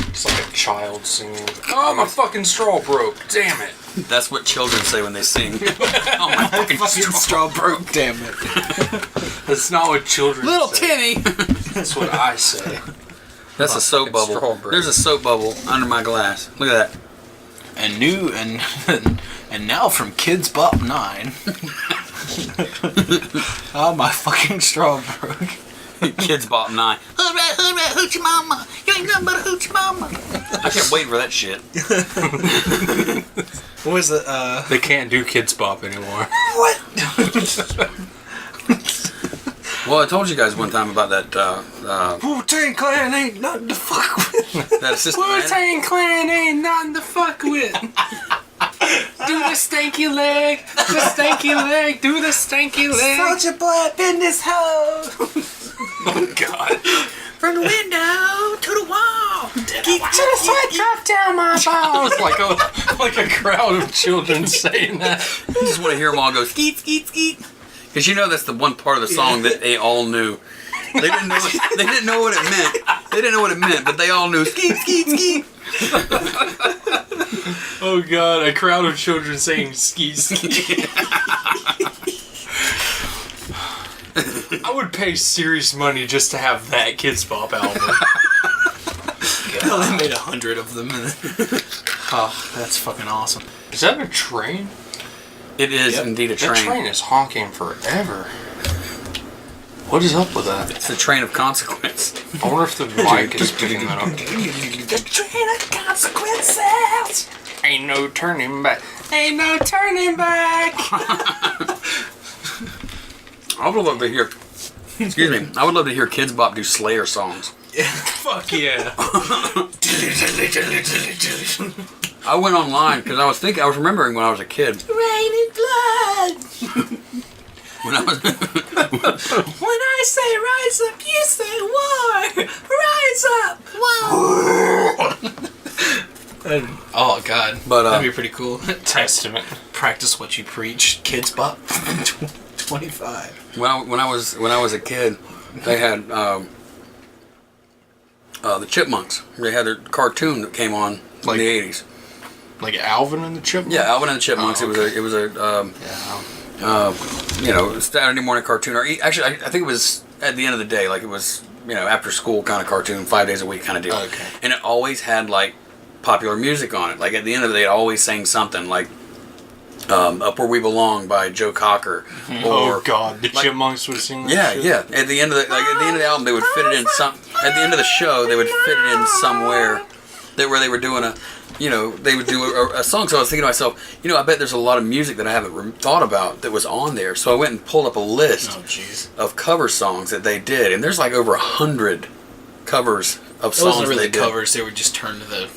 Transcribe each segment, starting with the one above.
It's like a child singing. Oh, my fucking straw broke. Damn it. That's what children say when they sing. Oh, my fucking straw broke, damn it. That's not what children Little say. Timmy! That's what I say. That's a soap bubble. There's a soap bubble under my glass. Look at that. And now from Kidz Bop 9. Oh, my fucking straw broke. Kidz Bop 9. Hoorah, hoochie mama. You ain't nothing but a hoochie mama. I can't wait for that shit. What was it? They can't do Kidz Bop anymore. What? Well, I told you guys one time about that, Wu-Tang Clan ain't nothing to fuck with. that assistant manager. Wu-Tang Clan ain't nothing to fuck with. Do the stanky leg. The stanky leg. Do the stanky leg. Soldier boy up in this hole. Oh, God. From the window to the wall. Just drop down my balls. like a crowd of children saying that. I just want to hear them all go skeet, skeet, skeet. Because you know that's the one part of the song that they all knew. They didn't know what it meant. They didn't know what it meant, but they all knew skeet, skeet, skeet. Oh, God. A crowd of children saying skeet, skeet. I would pay serious money just to have that Kidz Bop album. They made 100 of them. Oh, that's fucking awesome. Is that a train? It is indeed a train. That train is honking forever. What is up with that? It's the train of consequence. I wonder if the mic is picking that up. The train of consequences. Ain't no turning back. Ain't no turning back. I would love to hear. Excuse me. I would love to hear Kidz Bop do Slayer songs. Fuck yeah. I went online because I was remembering when I was a kid. Rain and blood. When I was. When I say rise up, you say war. Rise up. Whoa. Oh, God. But, that'd be pretty cool. Testament. Practice what you preach. Kidz Bop 25. When I was a kid, they had the Chipmunks. They had their cartoon that came on in the 80s. Like Alvin and the Chipmunks? Yeah, Alvin and the Chipmunks. Oh, okay. It was a Saturday morning cartoon. Or actually, I think it was at the end of the day. Like it was after school kind of cartoon, 5 days a week kind of deal. Okay. And it always had like popular music on it. Like at the end of the day, it always sang something like. Up Where We Belong by Joe Cocker. Oh God, the Chipmunks would sing that shit? Yeah. At the end of the album, they would fit it in some. At the end of the show, they would fit it in somewhere where they were doing they would do a song. So I was thinking to myself, I bet there's a lot of music that I haven't thought about that was on there. So I went and pulled up a list of cover songs that they did, and there's like over 100 covers of songs. It wasn't really covers; they would just turn to the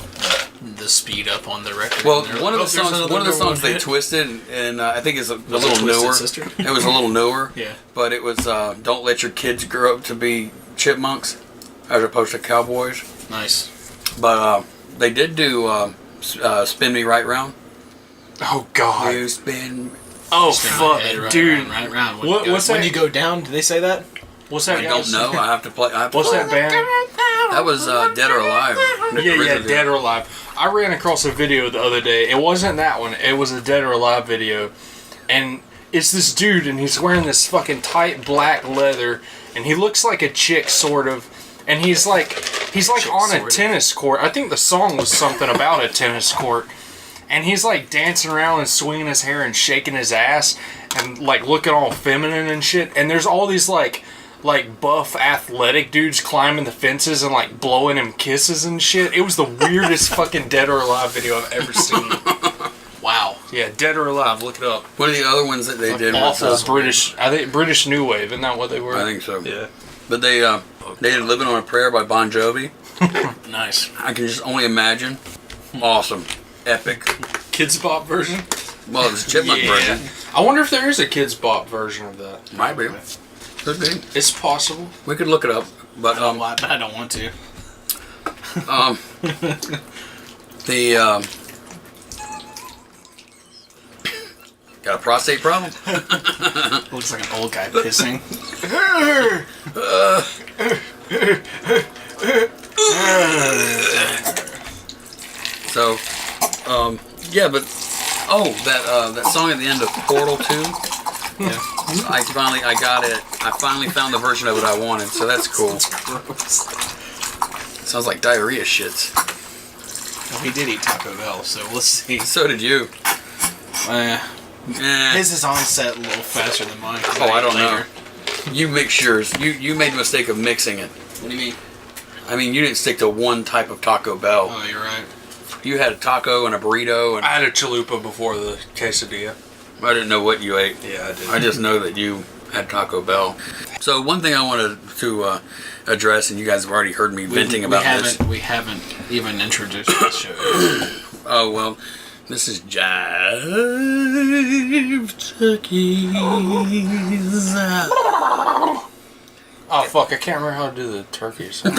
speed up on the record. Well, one of the songs they twisted, and I think it's a little newer. Sister? It was a little newer. Yeah. But it was "Don't Let Your Kids Grow Up to Be Chipmunks," as opposed to cowboys. Nice. But they did do "Spin Me Right Round." Oh God. You spin. Oh fuck, dude. Right round. What's that? When you go down, do they say that? What's that? I don't know. I have to play. What's that band? That was Dead or Alive. Yeah, Dead or Alive. I ran across a video the other day. It wasn't that one. It was a Dead or Alive video. And it's this dude, and he's wearing this fucking tight black leather, and he looks like a chick, sort of. And he's like on a tennis court. I think the song was something about a tennis court. And he's like dancing around and swinging his hair and shaking his ass and like looking all feminine and shit. And there's all these like buff athletic dudes climbing the fences and like blowing him kisses and shit. It was the weirdest fucking Dead or Alive video I've ever seen. Wow. Yeah, Dead or Alive, look it up. What are the other ones that they did? Awful British. I think British New Wave. Isn't that what they were? I think so. Yeah. But they did "Living on a Prayer" by Bon Jovi. Nice. I can just only imagine. Awesome. Epic. Kidz Bop version? Well, it's a Chipmunk version. I wonder if there is a Kidz Bop version of that. Might be. Could be. It's possible. We could look it up. But I don't want to. Got a prostate problem? Looks like an old guy pissing. So, yeah, but that song at the end of Portal 2. Yeah. I got it. I finally found the version of it I wanted, so that's cool. Sounds like diarrhea shits. Well, he did eat Taco Bell, so we'll see. So did you. His is on set a little faster than mine. Oh, I don't know. You mix yours. You made the mistake of mixing it. What do you mean? I mean, you didn't stick to one type of Taco Bell. Oh, you're right. You had a taco and a burrito, and I had a chalupa before the quesadilla. I didn't know what you ate. Yeah, I did. I just know that you had Taco Bell. So one thing I wanted to address, and you guys have already heard me venting about this. We haven't even introduced the show. Oh, well, this is Jive Turkeys. Oh, fuck, I can't remember how to do the turkey song.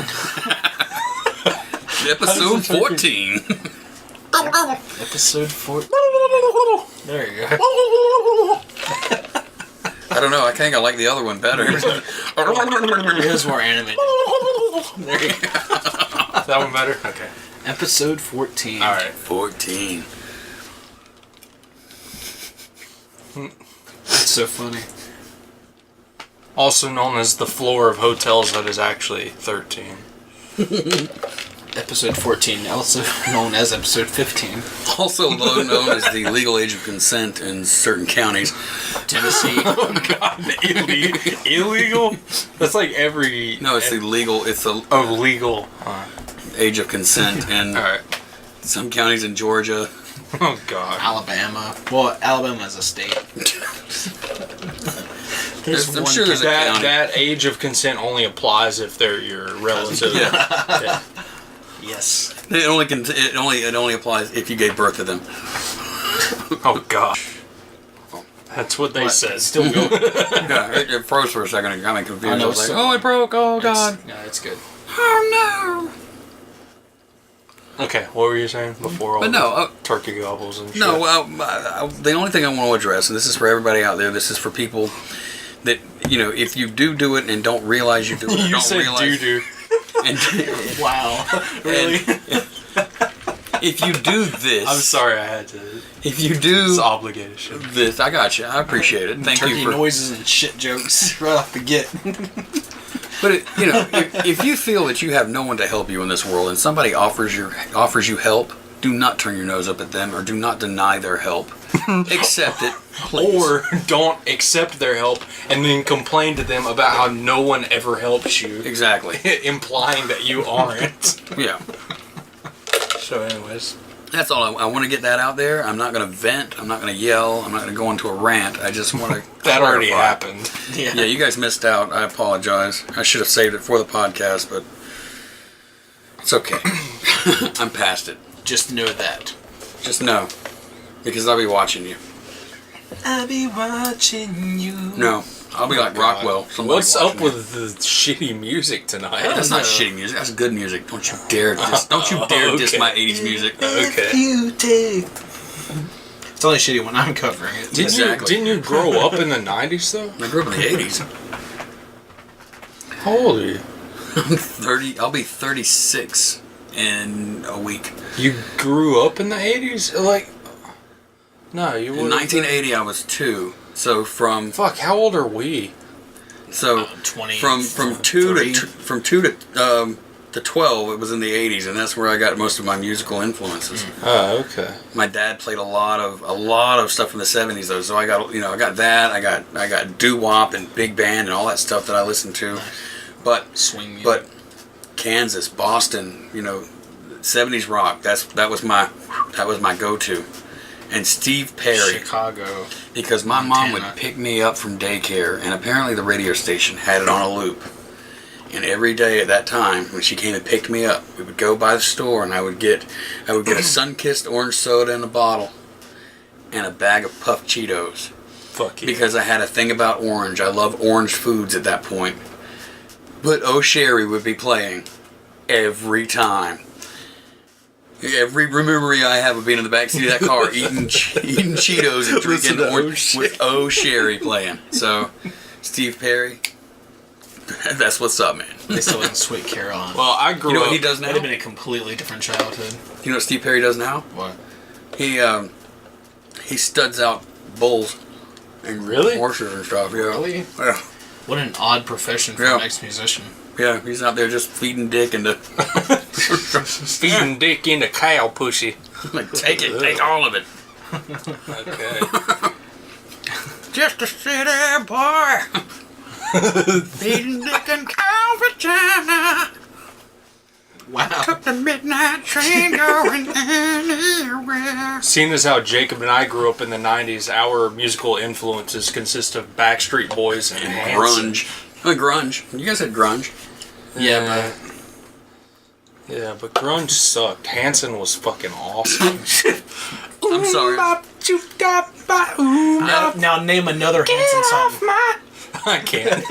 Episode 14. Episode 4. There you go. I don't know, I think I like the other one better. It was more animated. There you go. That one better? Okay. Episode 14. Alright. 14. That's so funny. Also known as the floor of hotels that is actually 13. Episode 14, also known as episode 15. Also known as the legal age of consent in certain counties. Tennessee. Oh god, illegal? That's like every... No, it's the legal, it's the Oh, legal. age of consent in Alright. some counties in Georgia. Oh god. Alabama. Well, Alabama is a state. I'm sure there's a county. That age of consent only applies if they're your relative. Yeah. Yes. It only applies if you gave birth to them. Oh gosh. That's what they said. Still going. Yeah, it froze for a second and got me confused. I know, I was like, so- oh, it broke. Oh, God. No, it's good. Oh, Okay, what were you saying before all But no, the turkey gobbles and shit? no. Well, the only thing I want to address, and this is for everybody out there, this is for people that, you know, if you do it and don't realize you do it, or You don't said realize, doo-doo. and Wow. Really? if you do this, I'm sorry I had to. if you do It's obligation. this, I got you. I appreciate it. Thank Turkey you for. noises and shit jokes right off the get. But you know, if you feel that you have no one to help you in this world, and somebody offers you help, do not turn your nose up at them, or do not deny their help. Accept it, please. Or don't accept their help and then complain to them about how no one ever helps you. Exactly. Implying that you aren't. Yeah. So anyways. That's all. I want to get that out there. I'm not going to vent. I'm not going to yell. I'm not going to go into a rant. I just want to. That already happened. Yeah, you guys missed out. I apologize. I should have saved it for the podcast, but it's okay. I'm past it. Just know that. Just know. Because I'll be watching you. I'll be watching you. No. I'll be like Rockwell. Somebody What's up watching me. with the shitty music tonight? That's not shitty music. That's good music. Don't you dare diss. Don't you dare diss Okay. my 80s music. Okay. You take. It's only shitty when I'm covering it. Exactly. Didn't you grow up in the 90s though? I grew up in the 80s. How old are you? I'm 30. I'll be 36 in a week. You grew up in the 80s? Like, no, you were. In 1980, I was 2. So from Fuck, how old are we? 20. from 2 to 12, it was in the 80s, and that's where I got most of my musical influences. Oh, okay. My dad played a lot of stuff from the 70s though, so I got that. I got doo-wop and big band and all that stuff that I listened to. But Swing music. but Kansas, Boston, 70s rock. That was my go-to. And Steve Perry, Chicago. because my mom would Montana. pick me up from daycare, and apparently the radio station had it on a loop. And every day at that time, when she came and picked me up, we would go by the store, and I would get a sun-kissed orange soda in a bottle, and a bag of puffed Cheetos. Fuck you. Because I had a thing about orange. I love orange foods at that point. But Oh Sherry would be playing every time. Every memory I have of being in the backseat of that car eating Cheetos and drinking Listen to orange with Oh Sherry playing. So, Steve Perry, That's what's up, man. They still wasn't Sweet Caroline. Well, I grew You know up. what he does now? Would have been a completely different childhood. You know what Steve Perry does now? What? He studs out bulls and Really? horses and stuff. Yeah. Really? Yeah. What an odd profession for Yeah. an ex-musician. Yeah, he's out there just feeding dick into. Feeding dick into cow pussy. Like, take it, take all of it. Okay. Just a city boy. Feeding dick and cow vagina. Wow. Took the midnight train going anywhere. Seeing as how Jacob and I grew up in the 90s, our musical influences consist of Backstreet Boys and Hanson. Grunge. Grunge. You guys had grunge. Yeah, Yeah, but grunge sucked. Hanson was fucking awesome. I'm sorry. Now name another Hanson song. I can't.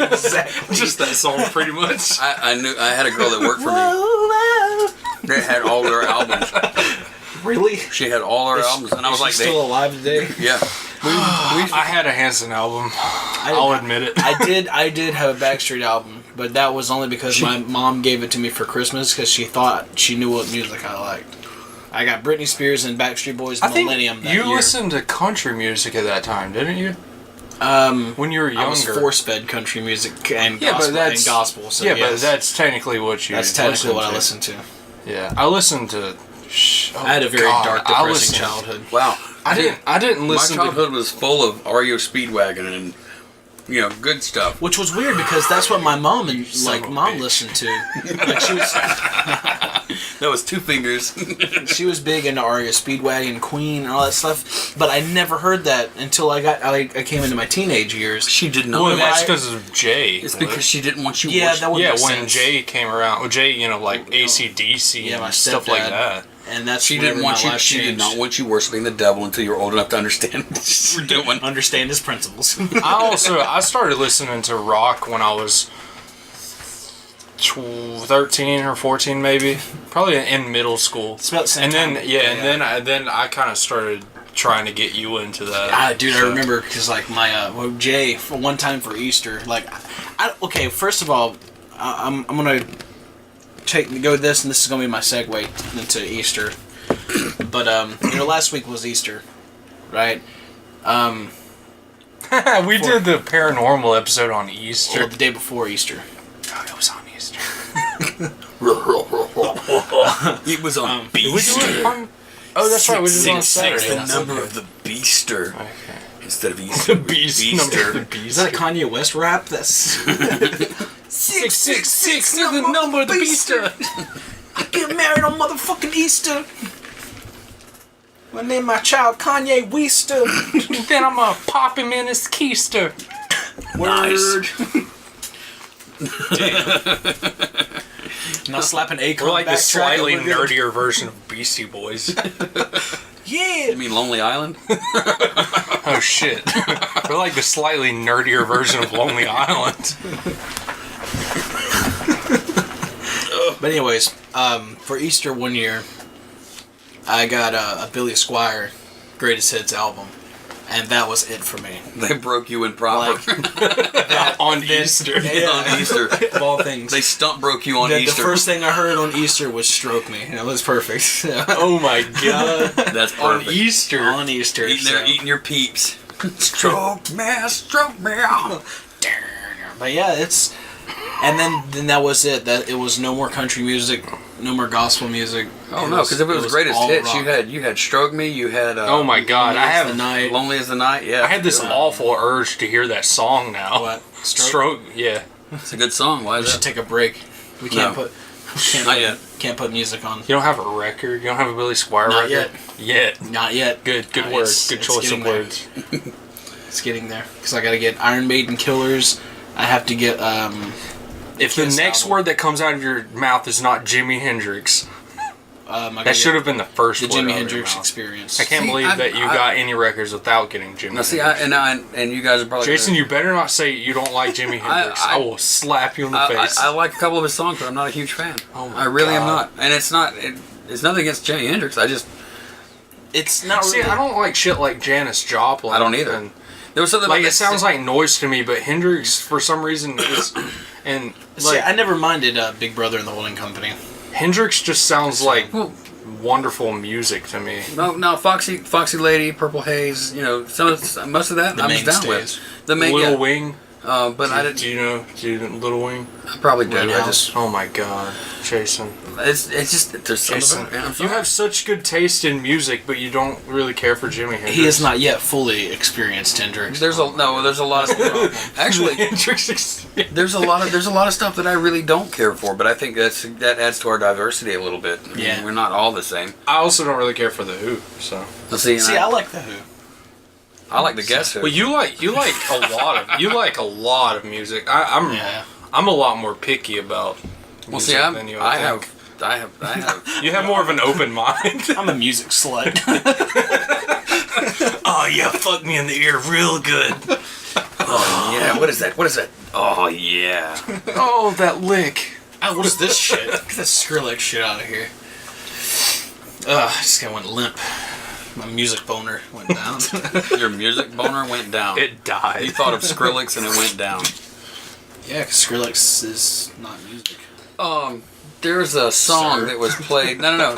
Just that song, pretty much. I knew I had a girl that worked for me that had all their albums. Really? She had all her albums, and I was Is like, she still alive today? yeah. I had a Hanson album. I'll admit it. I did have a Backstreet album, but that was only because my mom gave it to me for Christmas because she thought she knew what music I liked. I got Britney Spears and Backstreet Boys I think Millennium that you year. listened to country music at that time, didn't you? When you were younger. I was force-fed country music and Yeah, gospel. but that's and gospel so yeah, yes. but that's technically what you. That's technically what I listened listened to. to. Yeah, I listened to. I had a very dark, I depressing listened- childhood. Wow. I didn't listen. My childhood was full of REO Speedwagon and good stuff. Which was weird because that's what my mom son of a bitch. listened to. Like she was That was two fingers. she was big into REO Speedwagon, Queen, and all that stuff. But I never heard that until I came into my teenage years. She did To, not. well, know that's that. because of Jay. It's because she didn't want you. Yeah, watching. that would Yeah, make when sense. Jay came around, well, Jay, like AC/DC Yeah, my and stuff like stepdad. that. And that's She whenever didn't want my you. life She did changed. not want you worshiping the devil until you were old enough to understand what you were doing. Understand his principles. I started listening to rock when I was 13 or 14, maybe, probably in middle school. It's about the same And then time. and then I kind of started trying to get you into that. Dude, I remember because like my Jay for one time for Easter, like, okay, first of all, I'm gonna go with this, and this is gonna be my segue into Easter. But last week was Easter, right? We did the paranormal episode on Easter. Or the day before Easter. Oh, it was on Easter. It was on Did we do Beaster. it on? Oh, that's right. We did it on 666, Saturday. the number of the Beaster Okay. instead of Easter. Beast number. The Is beast. that a Kanye West rap? That's 666 is the number of the beaster. I get married on motherfucking Easter. I name my child Kanye Weester. Then I'm gonna pop him in his keister. Word. Not slapping Akon. We're like the backtrack, slightly we're good. nerdier version of Beastie Boys. Yeah. You mean Lonely Island? Oh shit. We're like the slightly nerdier version of Lonely Island. But anyways, for Easter one year, I got a Billy Squier Greatest Hits album, and that was it for me. They broke you in proper. On Easter. On Easter. Of all things. They stump broke you on The Easter. first thing I heard on Easter was "Stroke Me," and it was perfect. Oh my god. That's On perfect. Easter. on Easter, Eating there, so. eating your peeps. Stroke me. But yeah, it's, and then that was it. That it was no more country music, no more gospel music. Oh no, because if it was greatest all hits, rock. you had Stroke Me, you had Oh my god. I Lonely as the have night. Lonely as the Night. Yeah, I had this awful urge to hear that song now. What? Stroke, yeah. It's a good song. Why We is should that? take a break. We can't No. put. Not yet. Can't put music on. You don't have a record? You don't have a Billy Squier Not record? Yet. Not yet. Good No, word. it's Good choice of getting there. words. It's getting there because I got to get Iron Maiden Killers. I have to get If the Kiss next album. word that comes out of your mouth is not Jimi Hendrix, I gotta that should get have been the first the word Jimi out of your Hendrix mouth. Experience. I can't See, believe that you got any records without getting Jimi Now see, Hendrix. and you guys are probably Jason, you better not say you don't like Jimi Hendrix. I will slap you in the face. I like a couple of his songs, but I'm not a huge fan. Oh my I really am God. not, and it's not. It's nothing against Jimi Hendrix. I just It's not See, really. I don't like shit like Janis Joplin. I don't either. And There was something Like about it sounds like noise to me, but Hendrix for some reason is, and See, like I never minded Big Brother and the Holding Company. Hendrix just sounds like wonderful music to me. No, Foxy Lady, Purple Haze. Most of that The I was down mainstays. with. The main, Little Wing. but I didn't. Do you know Little Wing? I probably did. I House. just. Oh my God, Jason. It's just there's some Jason, of it, man, I'm you sorry. have such good taste in music, but you don't really care for Jimi Hendrix. He has not yet fully experienced Hendrix. There's a lot of actually. Hendrix. There's a lot of stuff that I really don't care for, but I think that adds to our diversity a little bit. I mean, Yeah. we're not all the same. I also don't really care for the Who. So. See, I like the Who. I like the Guess Who. Well, you like a lot of music. I'm a lot more picky about. Well, see, music than you. I have. You have more of an open mind. I'm a music slut. Oh yeah, fuck me in the ear real good. Oh yeah, what is that? Oh yeah. Oh, that lick. Oh, what is this shit? Get that Skrillex shit out of here. I just kind of went limp. My music boner went down. Your music boner went down. It You died. thought of Skrillex and it went down. Yeah, because Skrillex is not music. There's a song Sir. that was played. No.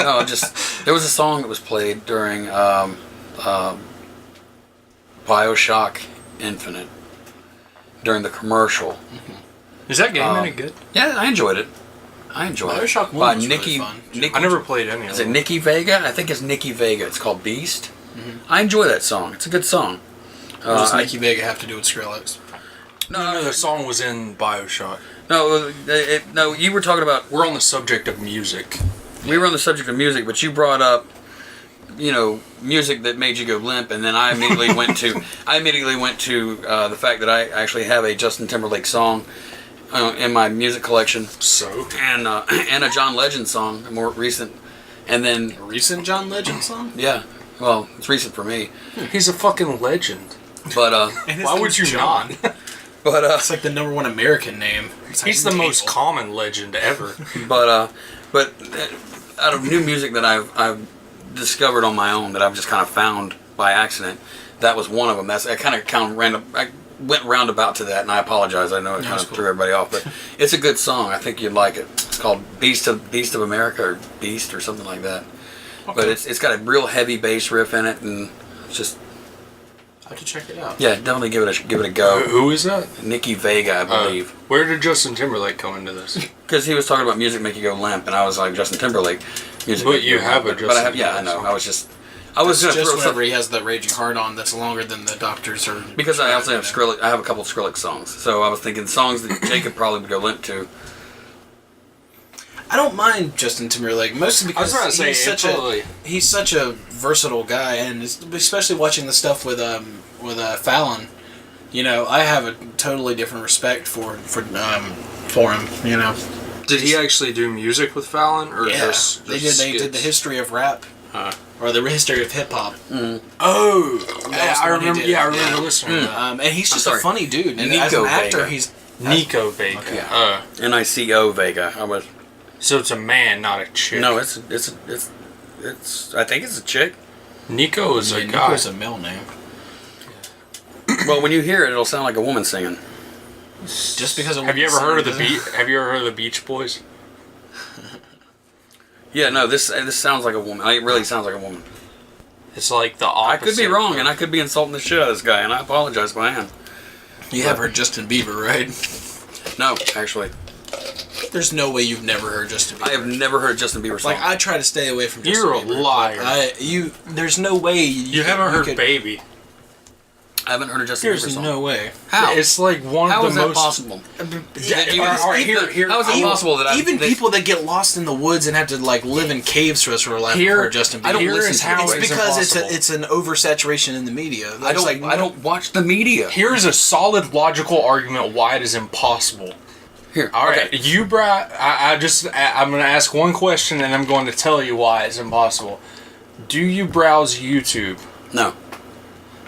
There was a song that was played during BioShock Infinite during the commercial. Is that game any good? Yeah, I enjoyed it. BioShock 1 By was really Nikki. fun. Nikki I never played any of Is it them. Nikki Vega? I think it's Nikki Vega. It's called Beast. I enjoy that song. It's a good song. What does Nikki Vega have to do with Skrillex? No, the song was in BioShock. No, you were talking about. We're on the subject of music. We were on the subject of music, but you brought up, music that made you go limp, and then I immediately went to the fact that I actually have a Justin Timberlake song in my music collection, So? and a John Legend song, a more recent, and then A recent John Legend song? yeah, well, it's recent for me, He's a fucking legend. but And his Why would name's you John. not? but It's like the #1 American name. He's the most common legend ever. but out of new music that I've discovered on my own that I've just kind of found by accident, that was one of them. I kind of random. I went roundabout to that, and I apologize. I know it kind of threw everybody off, but it's a good song. I think you'd like it. It's called Beast of America or Beast or something like that. Okay. But it's got a real heavy bass riff in it, and it's just I have to check it out. yeah, definitely give it a go. Who is that? Nikki Vega, I believe. Where did Justin Timberlake come into this? Because he was talking about music make you go limp, and I was like, Justin Timberlake. Music But make you go have limp. a But I have, Justin yeah, I know. Timberlake I was It's gonna just throw whenever some, he has the raging hard on that's longer than the doctors are. because I also have Skrillex. I have a couple of Skrillex songs, so I was thinking songs that Jacob probably would go limp to. I don't mind Justin Timberlake mostly because I was about to say, he's such a versatile guy, and especially watching the stuff with Fallon. I have a totally different respect for him. Did he actually do music with Fallon, or Yeah, just they did the history of rap. Or the history of hip hop. Oh, That was I the one he remember. did. Yeah, I remember listening to that. And he's just sorry. a funny dude. And Nico as an actor, Vega. he's Nico Vega. Okay. Yeah. Nico Vega. I was. So it's a man, not a chick. No, it's. I think it's a chick. Nico is a guy. Nico's a male name. Well, when you hear it, it'll sound like a woman singing. Just because Have you ever heard of the Have you ever heard of the Beach Boys? Yeah, no, this sounds like a woman. It really sounds like a woman. It's like the I opposite. could be wrong, and I could be insulting the shit out of this guy, and I apologize if I am. You have heard Justin Bieber, right? No, actually, There's no way you've never heard Justin Bieber. I have never heard Justin Bieber song. Like, I try to stay away from Justin You're a Bieber. liar. There's no way You haven't heard could, Baby. I haven't heard a Justin Bieber There's song. no way. How? It's like one How of is the that most possible? Here, How is it possible that Even people that get lost in the woods and have to like live in caves for the rest of their life Here- heard Justin Bieber. I don't Here listen is to how It's it's because impossible. it's an oversaturation in the media. I It's don't watch the media. Here's a solid logical argument why it is impossible. Here, All right, okay. I'm going to ask one question and I'm going to tell you why it's impossible. Do you browse YouTube? No.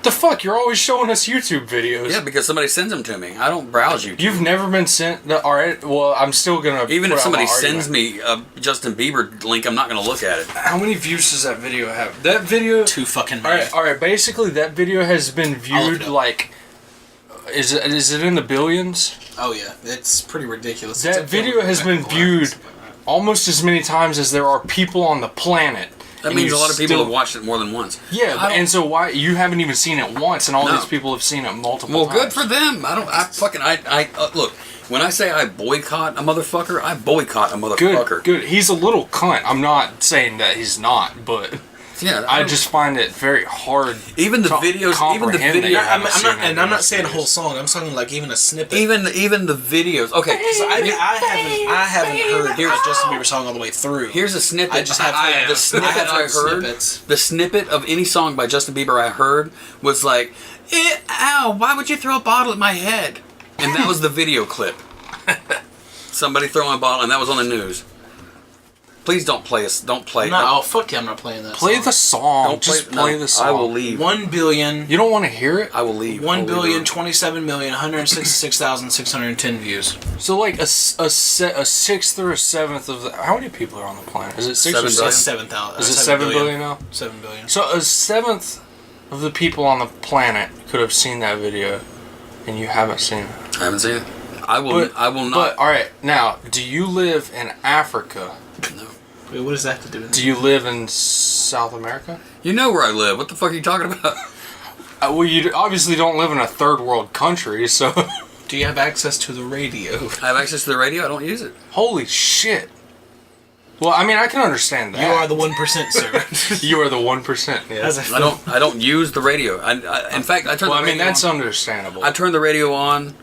the fuck? You're always showing us YouTube videos. Yeah, because somebody sends them to me. I don't browse YouTube. You've never been sent. Alright, well, I'm still gonna. Even if put out somebody my sends argument. me a Justin Bieber link, I'm not going to look at it. How many views does that video have? That video. 2 fucking million. Alright, basically, that video has been viewed like. Is it in the billions? Oh yeah, it's pretty ridiculous. That video has been viewed almost as many times as there are people on the planet. That means a lot of people have watched it more than once. Yeah, and so why you haven't even seen it once, and all these people have seen it multiple times. Well, good for them. Look, when I say I boycott a motherfucker, I boycott a motherfucker. Good. He's a little cunt. I'm not saying that he's not, but yeah, I just find it very hard. Even the videos, even the video. I'm not saying a whole song. I'm talking like even a snippet. Even the videos. Okay, I haven't heard a Justin Bieber song all the way through. Here's a snippet. I just have the snippet I heard. Snippets. The snippet of any song by Justin Bieber I heard was like, "Ow! Why would you throw a bottle at my head?" And that was the video clip. Somebody throwing a bottle, and that was on the news. Please don't play us. Don't play. No, fuck yeah, I'm not playing that. Play the song. Don't Just play the song. I will leave. 1 billion. You don't want to hear it? I will leave. 1,027,166,610 views. So like a sixth or a seventh of the. How many people are on the planet? Is it 6 or 7? 7,000. Is it 7 billion now? 7 billion. So a seventh of the people on the planet could have seen that video, and you haven't seen it. I haven't seen it. I will not. But all right, now, do you live in Africa? No. Wait, what does that have to do with it? Do you live in South America? You know where I live. What the fuck are you talking about? Well, you obviously don't live in a third world country, so. Do you have access to the radio? I have access to the radio. I don't use it. Holy shit. Well, I mean, I can understand that. You are the 1%, sir. You are the 1%. Yeah. I don't use the radio. In fact, I turned. Well, the radio that's on. understandable. I turned the radio on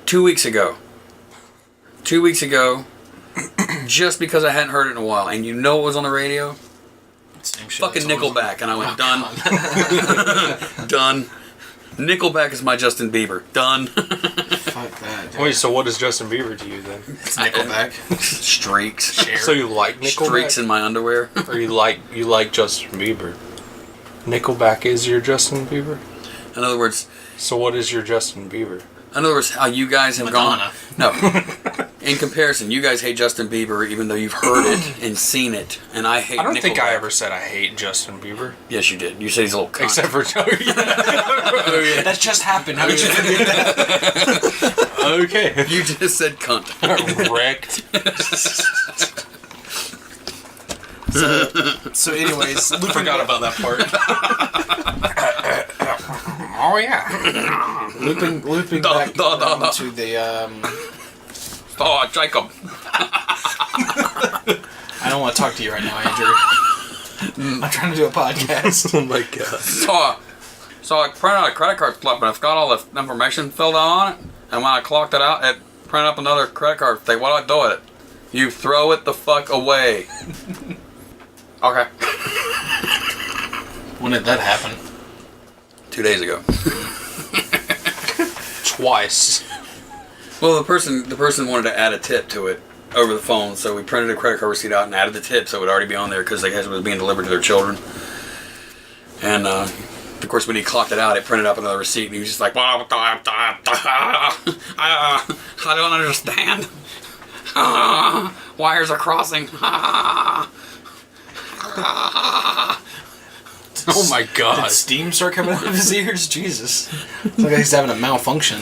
2 weeks ago. 2 weeks ago, just because I hadn't heard it in a while, and you know what was on the radio? Same shit. Fucking Nickelback, and I went done. Done. Nickelback is my Justin Bieber. Done. Fuck that. Dude. Wait, so what is Justin Bieber to you then? It's Nickelback. Streaks. So you like Nickelback? Streaks in my underwear. Or you like Justin Bieber? Nickelback is your Justin Bieber? In other words, So what is your Justin Bieber? how you guys have Madonna. gone. No. In comparison, you guys hate Justin Bieber even though you've heard it and seen it, and I hate I don't Nickelback. think I ever said I hate Justin Bieber. Yes, you did. You said he's a little cunt. Except for oh, yeah. That just happened. How did you forget that? Okay. You just said cunt. Wrecked. So anyways, I forgot about that part. Oh yeah. looping Da, back da, da, da. to the Oh, Jacob. I don't want to talk to you right now, Andrew. I'm trying to do a podcast. Oh my god. So I printed out a credit card slip, and it's got all the information filled out on it. And when I clocked it out, it printed up another credit card thing. What do I do with it? You throw it the fuck away. Okay. When did that happen? 2 days ago. Twice. Well, the person wanted to add a tip to it over the phone, so we printed a credit card receipt out and added the tip, so it would already be on there because I guess it was being delivered to their children. And of course, when he clocked it out, it printed up another receipt, and he was just like, I don't understand. Wires are crossing. Oh my Did god. steam start coming out of his ears? Jesus. It's like he's having a malfunction.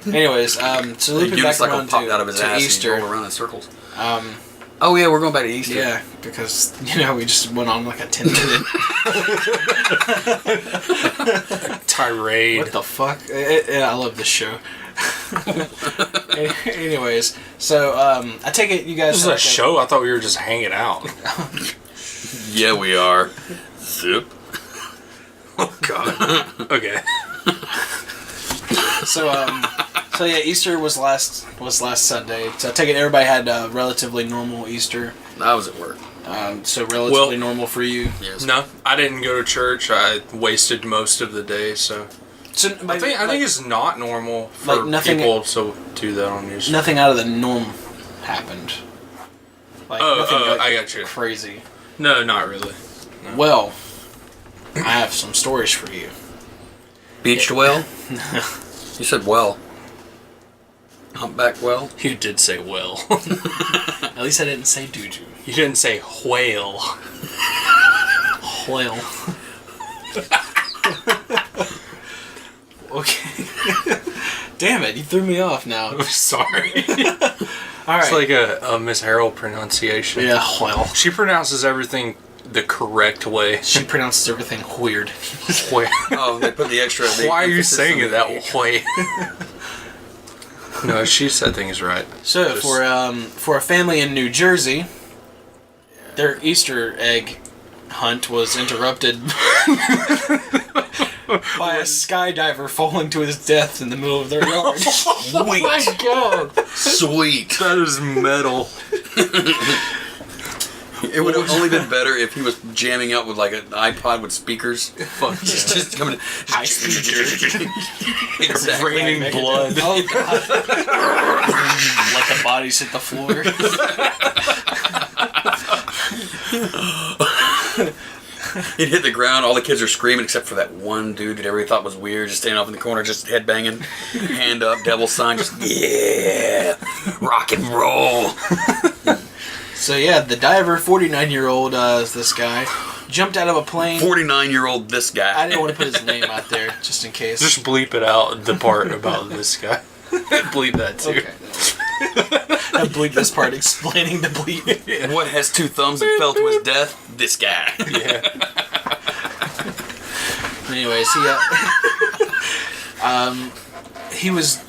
Anyways, so looping back around popped out of his to ass Easter. and rolled around in circles. Oh yeah, we're going back to Easter. Yeah, because, we just went on like a 10-minute... Tirade. What the fuck? I love this show. Anyways, so I take it you guys... This is a show? I thought we were just hanging out. Yeah, we are. Soup. Oh god. Okay. So yeah, Easter was last Sunday. So I take it everybody had a relatively normal Easter. I was at work. So relatively normal for you. Yes. No, I didn't go to church. I wasted most of the day, so So I think it's not normal for people to do that on Easter. Nothing out of the norm happened. Like nothing I got you. crazy. No, not really. No. Well, I have some stories for you. Beached whale? You said well. Humpback whale? You did say well. At least I didn't say doo-doo. You didn't say whale. Whale. Okay. Damn it, you threw me off now. I'm sorry. All right. It's like a Miss Harold pronunciation. Yeah, well. She pronounces everything the correct way. She pronounces everything weird. Whale. Oh, they put the extra... Why are you saying it that way? No, she said things right. So, for a family in New Jersey, their Easter egg hunt was interrupted by a skydiver falling to his death in the middle of their yard. Oh my god! Sweet. That is metal. It would have only been better if he was jamming out with like an iPod with speakers. Fuck yeah. Just coming. High speed. Exactly. Raining blood. Oh god. Let the bodies hit the floor. He'd hit the ground. All the kids are screaming except for that one dude that everybody thought was weird, just standing off in the corner, just head banging, hand up, devil sign, just yeah, rock and roll. So yeah, the diver, 49-year-old, this guy, jumped out of a plane. 49-year-old this guy. I didn't want to put his name out there, just in case. Just bleep it out, the part about this guy. Bleep that too. Okay. I bleep this part explaining the bleep. Yeah. What has two thumbs and fell to his death? This guy. Yeah. Anyways,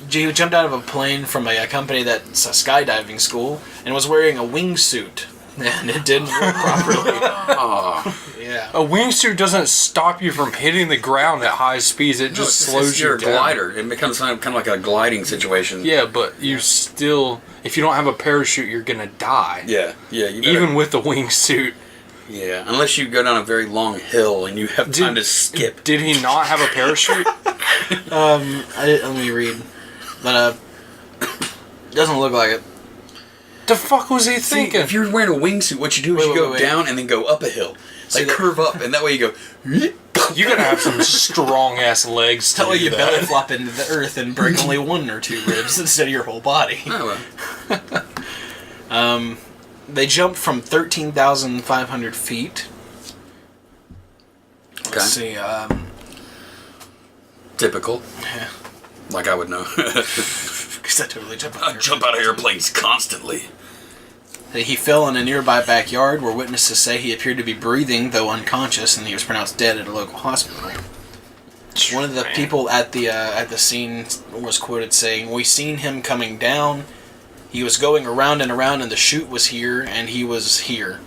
he jumped out of a plane from a company that's a skydiving school and was wearing a wingsuit, and it didn't work properly. Oh. Yeah. A wingsuit doesn't stop you from hitting the ground at high speeds. It just slows you You're a down. glider. It becomes kind of like a gliding situation. Yeah, but you still, if you don't have a parachute, you're gonna die. Yeah. You better, Even with the wingsuit. Yeah, unless you go down a very long hill and you have time to skip. Did he not have a parachute? Let me read. But doesn't look like it. The fuck was he See, thinking? if you're wearing a wingsuit, what you do is you go wait. down and then go up a hill. Like curve up, and that way you go... You gotta have some strong ass legs to That way do you that. belly flop into the earth and break only one or two ribs instead of your whole body. Oh, well. They jumped from 13,500 feet. Okay. Let's see. Typical. Yeah. Like I would know. Because I totally jump out I jump out of airplanes constantly. He fell in a nearby backyard where witnesses say he appeared to be breathing, though unconscious, and he was pronounced dead at a local hospital. One of the people at the scene was quoted saying, "We seen him coming down. He was going around and around, and the chute was here, and he was here."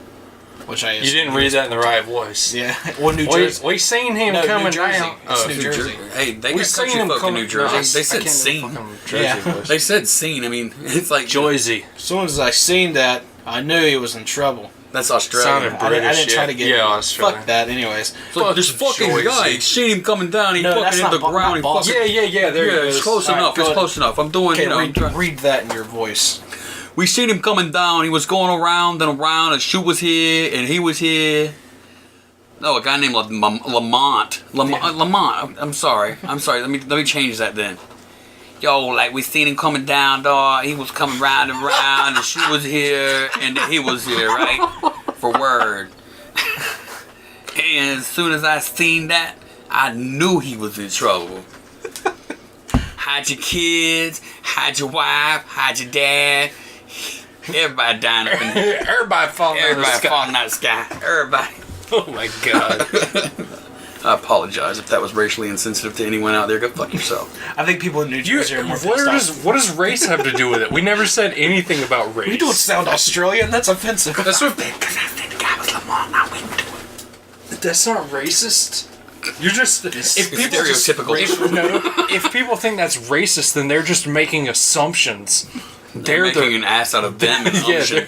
Which I You didn't read that in the right voice. Yeah. Well, New Jersey. We seen him No, New coming Jersey. down. It's New Jersey. Hey, they We got seen country him folk in coming. New Jersey. No, They I said can't do scene. fucking Jersey Yeah. voice. They said scene. I mean, it's like... Joyzy. As soon as I seen that, I knew he was in trouble. That's Australian. Sounded I didn't British, try to get... yeah, Australian. Fuck that, anyways. It's like, this fucking Joyzy. guy, seen him coming down, he No, fucking that's hit not the Bo- ground. not He Boston. fucking, Yeah, there yeah, it it's is. close All right, enough. go It's ahead. close enough. I'm doing, Okay, you know... I'm trying- read that in your voice. We seen him coming down. He was going around and around. A chute was here, and he was here. Oh, a guy named Lamont. Lamont. I'm sorry. Let me change that then. Yo, like we seen him coming down, dog. He was coming round and round. The chute was here, and then he was here, right? For word. And as soon as I seen that, I knew he was in trouble. Hide your kids, hide your wife, hide your dad. Everybody dying up in there. Everybody falling out of the Everybody sky. falling out of the sky. Everybody. Oh my god. I apologize if that was racially insensitive to anyone out there. Go fuck yourself. I think people in New Jersey are more What does race have to do with it? We never said anything about race. You don't sound Australian. That's offensive. That's what. Because I think the guy was Lamont. I went to it. That's not racist. You're just if people stereotypical. If people think that's racist, then they're just making assumptions. They're making an ass out of them. Yeah,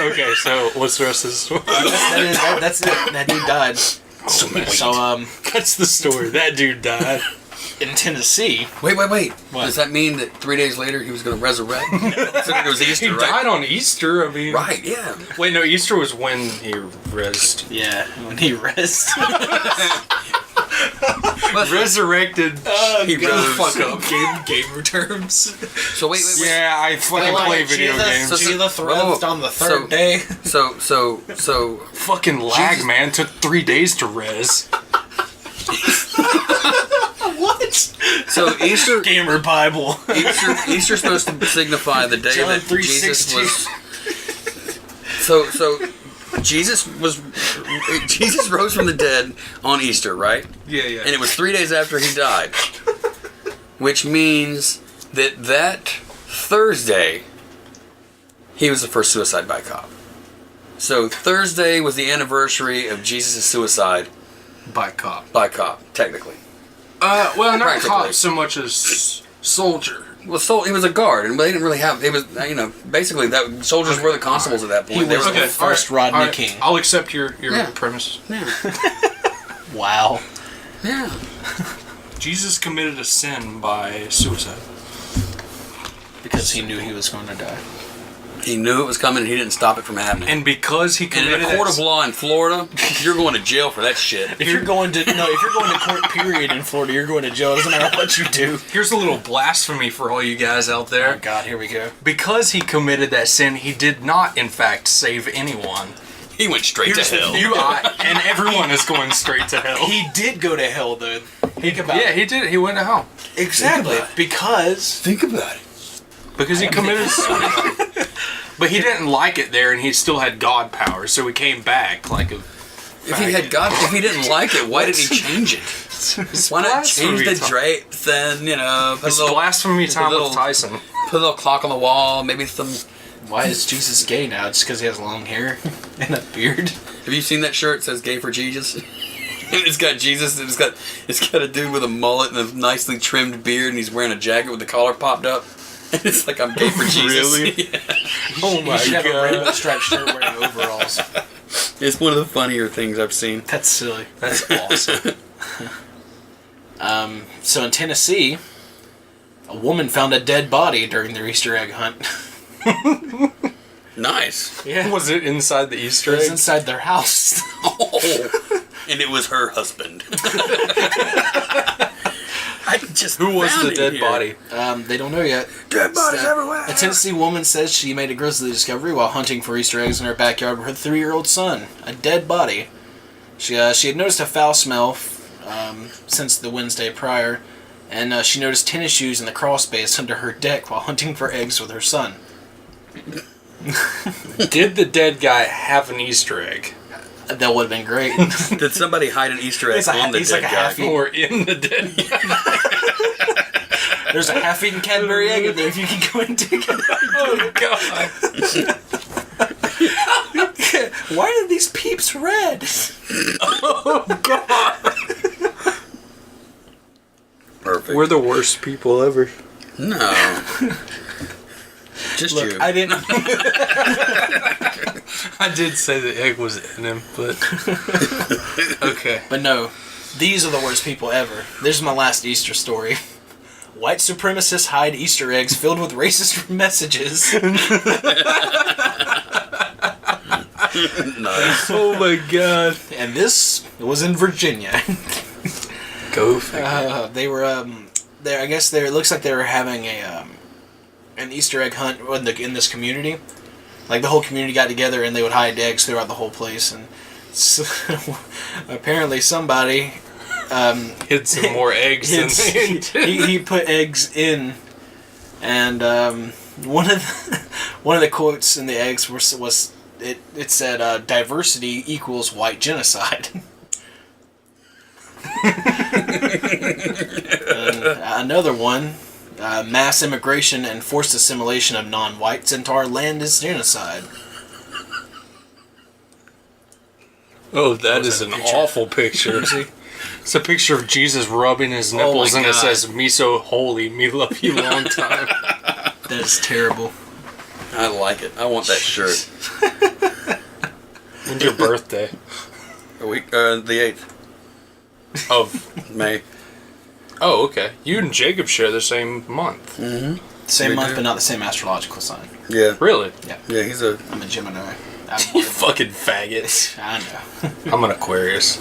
okay, so what's the rest of the story? That's it. That dude died. So So that's the story. That dude died. in Tennessee. Wait. What? Does that mean that 3 days later he was going to resurrect? So it was Easter, He right? died on Easter. I mean, Right, yeah. Wait, no. Easter was when he rezzed. Yeah, when he rests. Resurrected. He rose. Fuck up. Gamer terms. So wait. Yeah, I fucking play video games. Jesus thrust on the third day. So Fucking lag, Jesus. man. Took 3 days to res. What? So Easter, Gamer Bible. Easter's supposed to signify the day John that 3:16. Jesus Jesus rose from the dead on Easter, right? Yeah. And it was 3 days after he died, which means that Thursday he was the first suicide by cop. So Thursday was the anniversary of Jesus' suicide By cop. by cop, technically. Well, not Practically. cop so much as soldier. Well, he was a guard, and they didn't really have. It was, basically that soldiers were the constables at that point. He They was were- the first Rodney King. I'll accept your Yeah. premise. Wow. Yeah. Jesus committed a sin by suicide. Because he knew he was going to die. He knew it was coming, and he didn't stop it from happening. And because he And committed in a court of law in Florida, you're going to jail for that shit. If you're going to court period in Florida, you're going to jail. It doesn't matter what you do. Here's a little blasphemy for all you guys out there. Oh God, here we go. Because he committed that sin, he did not, in fact, save anyone. He went straight to hell. And everyone is going straight to hell. He did go to hell, though. Think about Yeah, it. he did. He went to hell. Exactly. Think about it. Because Think about it. Because he committed suicide. But he didn't like it there, and he still had God powers, so he came back like a. If he had if he didn't like it, why didn't he change it? Why not change the drapes and put a It's little blasphemy time little- with Tyson. put a little clock on the wall, maybe some. why is Jesus gay now? Just because he has long hair and a beard? Have you seen that shirt? It says "Gay for Jesus." It's got Jesus. It's got a dude with a mullet and a nicely trimmed beard, and he's wearing a jacket with the collar popped up. And it's like, I'm gay for Jesus. Really? Yeah. Oh You should have a rainbow striped shirt wearing overalls. It's one of the funnier things I've seen. That's silly. That's awesome. So in Tennessee, a woman found a dead body during their Easter egg hunt. Nice. Yeah. Was it inside the Easter It was egg? inside their house. Oh, and it was her husband. I just Who was found the it dead here. body? They don't know yet. Dead bodies everywhere. A Tennessee woman says she made a grisly discovery while hunting for Easter eggs in her backyard with her 3-year-old son. A dead body. She had noticed a foul smell since the Wednesday prior, and she noticed tennis shoes in the crawl space under her deck while hunting for eggs with her son. Did the dead guy have an Easter egg? That would have been great. Did somebody hide an Easter egg He's like- on the he's dead like a guy? half-eaten- Or in the dead guy? There's a half-eaten Cadbury egg in there if you can go and dig it. Oh, God. Why are these peeps red? Perfect. We're the worst people ever. No. Just Look, you. I didn't. I did say the egg was in him, but... Okay. But no, these are the worst people ever. This is my last Easter story. White supremacists hide Easter eggs filled with racist messages. Nice. Oh, my God. And this was in Virginia. Go figure. They were, I guess it looks like they were having an Easter egg hunt in this community. Like, the whole community got together and they would hide eggs throughout the whole place. And so, apparently somebody... Hid some more eggs than they intended. he put eggs in, and one of the quotes in the eggs was it said diversity equals white genocide. And another one, mass immigration and forced assimilation of non-whites into our land is genocide. Oh, that is an picture? awful picture. It's a picture of Jesus rubbing his nipples, and it God. says, "Me so holy, me love you long time." That is terrible. I like it. I want that shirt. When's your birthday? The 8th Of May. Oh, okay. You and Jacob share the same month. Mm-hmm. Same month, but not the same astrological sign. Yeah. Really? Yeah. Yeah, I'm a Gemini. You fucking faggots. I know. I'm an Aquarius.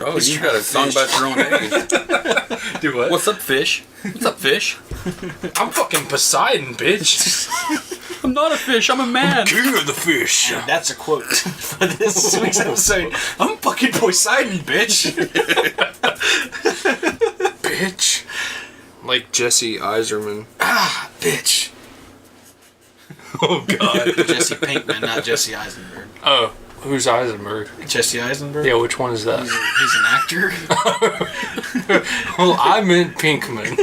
Oh, you got a song about your own age. Do what? What's up, fish? What's up, fish? I'm fucking Poseidon, bitch. I'm not a fish. I'm a man. King of the fish. And that's a quote for this week's episode. I'm fucking Poseidon, bitch. Bitch. Like Jesse Eiserman. Ah, bitch. Oh, God. Jesse Pinkman, not Jesse Eisenberg. Oh, who's Eisenberg? Jesse Eisenberg? Yeah, which one is that? He's an actor. Well, I meant Pinkman.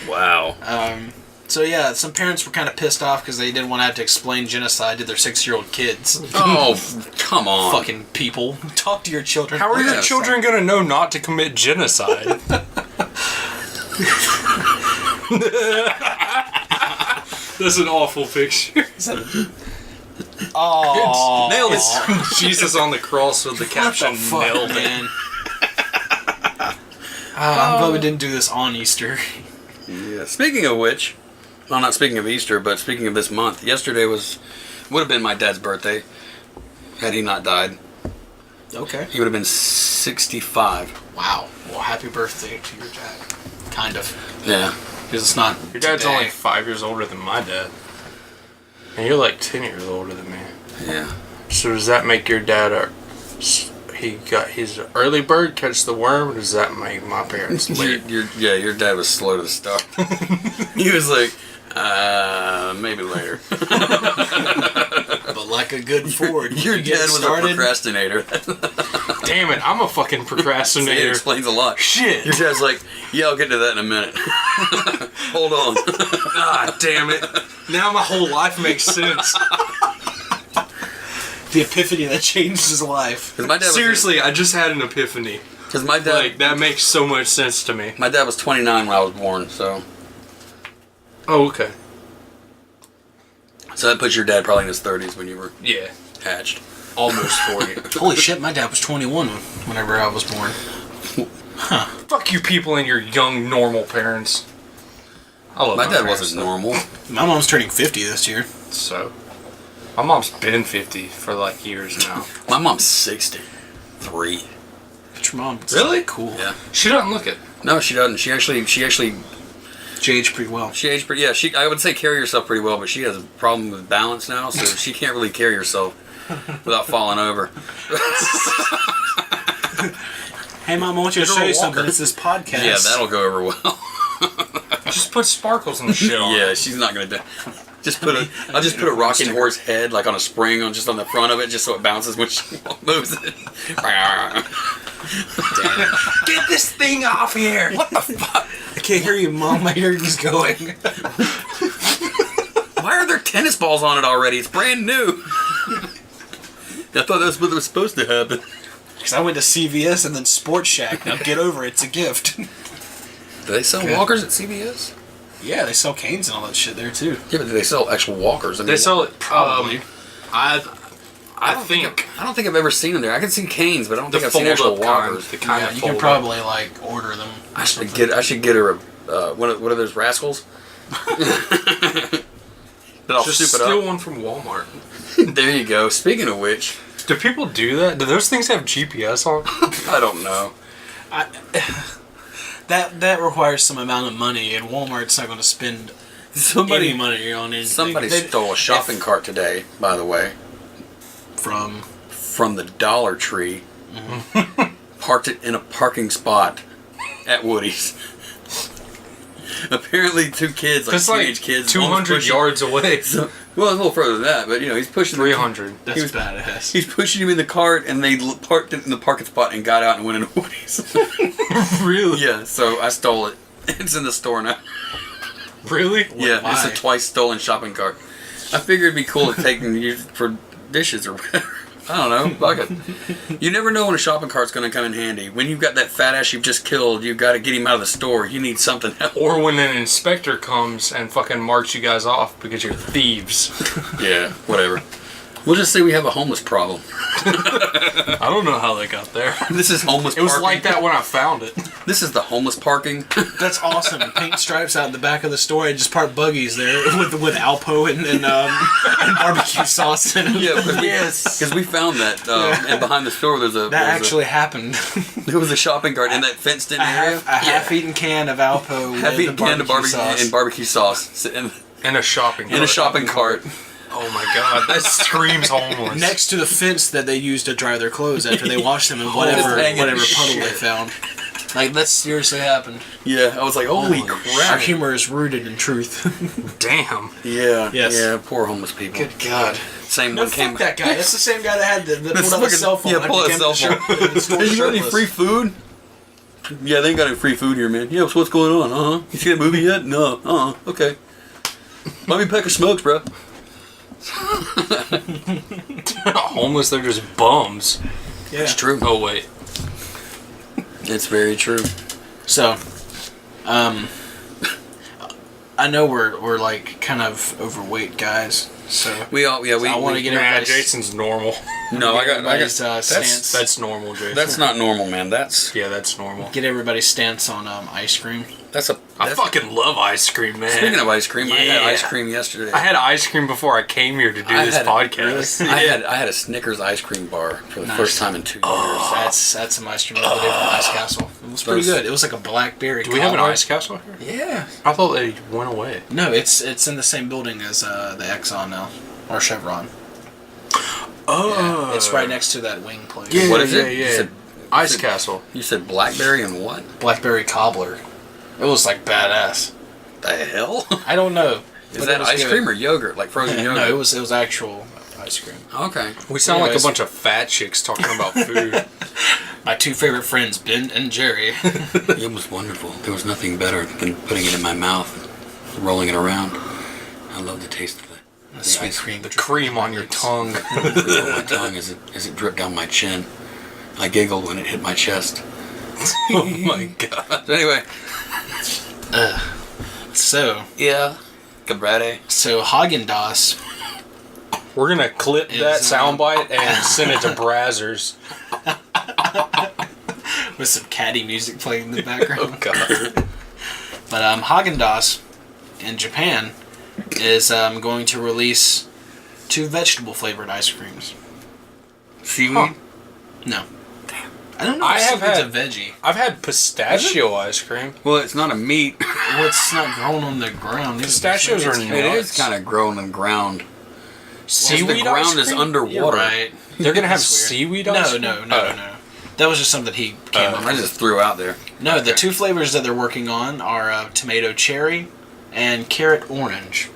Wow. So yeah, some parents were kind of pissed off because they didn't want to have to explain genocide to their 6-year-old kids. Oh, come on. Fucking people. Talk to your children. How are your Yeah, children going to know not to commit genocide? That's an awful picture. Oh, Nailed it. It's Jesus on the cross with the caption, nailed it. man. I'm glad we didn't do this on Easter. Yeah. Speaking of which, well, not speaking of Easter, but speaking of this month, yesterday would have been my dad's birthday had he not died. Okay. He would have been 65. Wow. Well, happy birthday to your dad. Kind of. Yeah. Because it's not. Your dad's today. only 5 years older than my dad. And you're like 10 years older than me. Yeah. So does that make your dad he's an early bird, catch the worm, or does that make my parents late? Your dad was slow to the start. He was like, maybe later. But like a good Ford. Your you get dad was started, a procrastinator. Damn it, I'm a fucking It procrastinator. explains a lot. Shit. Your dad's like, yeah, I'll get to that in a minute. Hold on. Ah, damn it. Now my whole life makes sense. The epiphany that changed his life. 'Cause my dad Seriously, I just had an epiphany. Because my dad, Like, that makes so much sense to me. my dad was 29 when I was born, so Oh, okay. that puts your dad probably in his 30s when you were Yeah. hatched. Almost 40. Holy shit, my dad was 21 whenever I was born. Fuck you people and your young, normal parents. I love My dad parents, wasn't though. normal. My mom's turning 50 this year. So, my mom's been 50 for like years now. My mom's 63. But your mom. Really? Cool. Yeah. She doesn't look it. No, she doesn't. She actually She aged pretty well. She aged pretty. Yeah, I would say carry herself pretty well, but she has a problem with balance now, so she can't really carry herself without falling over. Hey, Mom, I want you to Get her show a you something. walker. It's this podcast. Yeah, that'll go over well. Just put sparkles and shit on Yeah, it. she's not gonna do. I'll just put a rocking horse head like on a spring on the front of it, just so it bounces when she moves it. Get this thing off here! What the fuck? I can't hear you, Mom. My earring's going. Why are there tennis balls on it already? It's brand new. I thought that's what was supposed to happen. Because I went to CVS and then Sports Shack. Now get over it. It's a gift. Do they sell Good. walkers at CVS? Yeah, they sell canes and all that shit there, too. Yeah, but do they sell actual walkers? I mean, They sell it, Probably. I don't think I don't think I've ever seen them there. I can see canes, but I don't the think I've seen actual fold-up kind. walkers. The kind Yeah, of you can fold-up. probably, like, order them. I should get her a what are those rascals? That'll Just soup it steal up. one from Walmart. There you go. Speaking of which, Do people do that? Do those things have GPS on? I don't know. That requires some amount of money, and Walmart's not going to spend any money on anything. Somebody stole a shopping cart today, by the way, from the Dollar Tree. Parked it in a parking spot at Woody's. Apparently, two kids, like That's teenage like kids, 200 yards away. Well, a little further than that, but he's pushing 300. That's He was- badass. He's pushing him in the cart, and they parked it in the parking spot and got out and went into Woody's. Really? Yeah, so I stole it. It's in the store now. Really? Yeah, Why? it's a twice stolen shopping cart. I figured it'd be cool to take and use for dishes or whatever. I don't know. Fuck it. You never know when a shopping cart's going to come in handy. When you've got that fat ass you've just killed, you've got to get him out of the store. You need something else. Or when an inspector comes and fucking marks you guys off because you're thieves. Yeah, whatever. We'll just say we have a homeless problem. I don't know how they got there. This is homeless It was parking. like that when I found it. This is the homeless parking. That's awesome. Paint stripes out in the back of the store and just park buggies there with Alpo and barbecue sauce in them. Yeah, because we found that, and behind the store That actually happened. there was a shopping cart in that fenced-in area. A half-eaten can of Alpo Half-eaten with can of barbecue sauce. and barbecue sauce In a shopping cart. in a shopping cart. Oh my god, that screams homeless. Next to the fence that they used to dry their clothes after they washed them in Just whatever hanging. puddle they found. Like, that seriously happened. Yeah, I was like, holy Our crap. humor is rooted in truth. Damn. Yeah, Yes. yeah, poor homeless people. Good God. Same No, one came. fuck that guy. That's the same guy that had that pulled out fucking- a cell phone. yeah, pull out a cell phone. Hey, you got any free food? Yeah, they ain't got any free food here, man. Yeah, so what's going on? You see that movie yet? No. Okay. Buy me a pack of smokes, bro. Homeless, they're just bums. Yeah. It's true. Oh wait. It's very true. So, I know we're like kind of overweight guys. So We all, yeah, I want to get Nah, everybody's Jason's normal. No, I got. everybody's stance. That's normal, Jason. That's not normal, man. That's Yeah, normal. Get everybody's stance on ice cream. that's a. I That's, fucking love ice cream, man. speaking of ice cream, I had Yeah. ice cream yesterday. I had ice cream before I came here to do I this had- podcast. I had a Snickers ice cream bar for the Nice. first time in 2 years. That's some ice cream the other day from Ice Castle. It was pretty Those- good. It was like a blackberry. Do we have an cobbler. ice castle here? Yeah. I thought they went away. No, it's in the same building as the Exxon now, or Chevron. Oh. It's right next to that wing place. Yeah, What is it? yeah, You yeah. said- Ice said- castle. You said blackberry and what? Blackberry cobbler. It was like badass. The hell? I don't know. Is but that it was ice good. cream or yogurt? Like frozen yogurt? No, it was actual ice cream. Okay. We sound like a Anyways. bunch of fat chicks talking about food. My two favorite friends, Ben and Jerry. It was wonderful. There was nothing better than putting it in my mouth and rolling it around. I love the taste of it. The sweet cream. The cream on your tongue. It on my tongue as it dripped down my chin. I giggled when it hit my chest. Oh my god. So anyway, So yeah. Cabrete. Haagen-Dazs. We're gonna clip that Is, soundbite and send it to Brazzers. With some catty music playing in the background. Oh god. But Haagen-Dazs in Japan is going to release 2 vegetable flavored ice creams. Seaweed. Huh. No. I don't know I if have seaweed's had- a veggie. I've had pistachio ice cream. Well, it's not a meat. Well, it's not grown on the ground. Pistachios are It nuts. is kind of grown in ground. Seaweed the ground ice is cream? underwater. You're right. They're gonna have That's weird. seaweed No, ice cream? no. Oh. That was just something he came up I with. just threw out there. No, the 2 flavors that they're working on are tomato cherry and carrot orange.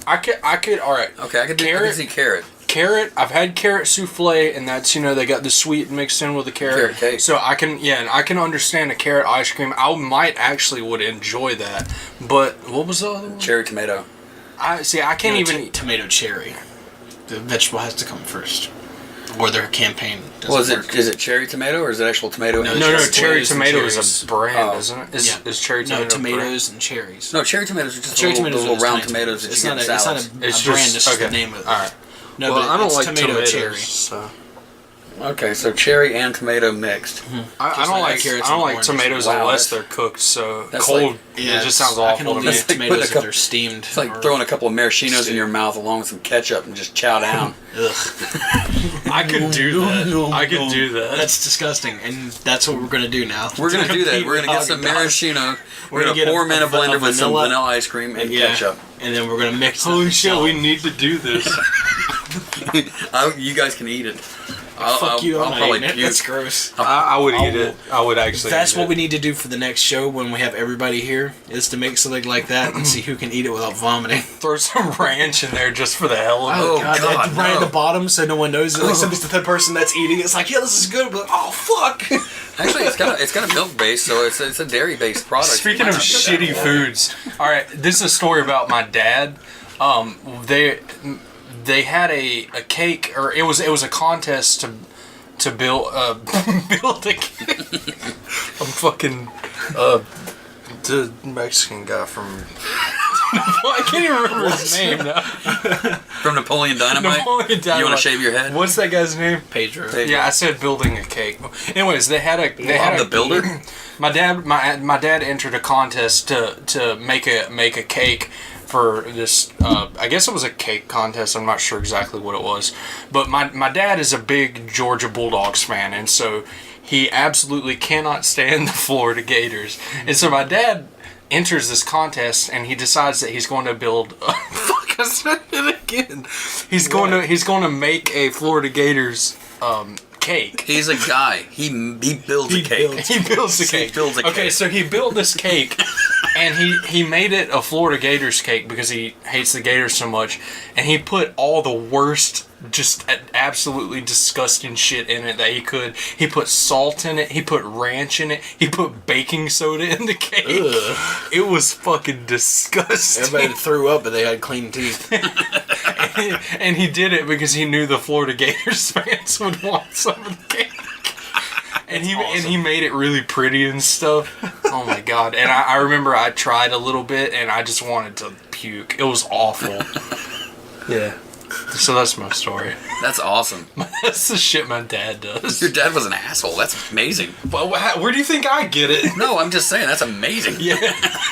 I could. All right. Okay, I can see carrot. Carrot. I've had carrot souffle, and that's they got the sweet mixed in with the carrot. Carrot cake. So I can understand a carrot ice cream. I might actually would enjoy that. But what was the other one? Cherry tomato. I can't No, even. tomato cherry. The vegetable has to come first, or their campaign doesn't Well, work. is it cherry tomato or is it actual tomato? No, and No, cherry? cherry tomatoes and tomato cherries. is a brand, Oh. isn't it? Yeah. Is cherry tomato No, a brand? tomatoes and cherries. No, cherry tomatoes are just Cherry the tomatoes little are round tiny tomatoes that It's you not get a, in it's not salads. a It's brand. just- It's just okay. the name of it. All right. No, Well, but I don't it's like tomato tomatoes. cherry. So. Okay, so cherry and tomato mixed. I Just don't like like carrots I don't and like oranges. tomatoes Wow, unless that's- they're cooked. So that's cold, Yeah, it just sounds I can awful to only me. eat That's like tomatoes putting a if couple- they're steamed. It's like or- throwing a couple of maraschinos in Stew. your mouth along with some ketchup and just chow down. Ugh. I could do that. I could do that. That's disgusting, and that's what we're gonna do now. We're gonna do that. compete We're gonna with get some Haagen-Dazs. maraschino. We're gonna gonna get pour them in a blender with some vanilla- vanilla ice cream and Yeah. ketchup. and then we're gonna mix. Holy it. shit, we need to do this. You guys can eat it. Fuck you! I'll I'm not probably eating it. puke. That's gross. I would eat it. I would actually. That's eat what it. we need to do for the next show when we have everybody here, is to make something like that and see who can eat it without vomiting. Throw some ranch in there just for the hell of it. Oh, God, right at no. the bottom so no one knows it. Like somebody's the person that's eating it's like, yeah, this is good, but oh fuck. Actually, it's got a milk base, so it's a dairy based product. Speaking of shitty foods, all right, this is a story about my dad. They had a cake, or it was a contest to build build a cake. I'm fucking the Mexican guy from I can't even remember his name now. From Napoleon Dynamite? Napoleon Dynamite. You want to shave your head? What's that guy's name? Pedro. Yeah, I said building a cake. Anyways, they had The builder? My dad entered a contest to make a cake for this. I guess it was a cake contest. I'm not sure exactly what it was, but my dad is a big Georgia Bulldogs fan, and so he absolutely cannot stand the Florida Gators. And so my dad enters this contest, and he decides that he's going to build. Fuck, I said it again. He's going to make a Florida Gators cake. He's a guy. He builds a cake. He builds a cake. Okay, so he built this cake, and he made it a Florida Gators cake because he hates the Gators so much, and he put all the worst, just absolutely disgusting shit in it that he could. He put salt in it. He put ranch in it. He put baking soda in the cake. Ugh. It was fucking disgusting. Everybody threw up, but they had clean teeth. and he did it because he knew the Florida Gators fans would want some of the cake. And he made it really pretty and stuff. Oh my god. And I remember I tried a little bit and I just wanted to puke. It was awful. Yeah. So that's my story. That's awesome. That's the shit my dad does. Your dad was an asshole. That's amazing. Well, where do you think I get it? No, I'm just saying, that's amazing. Yeah.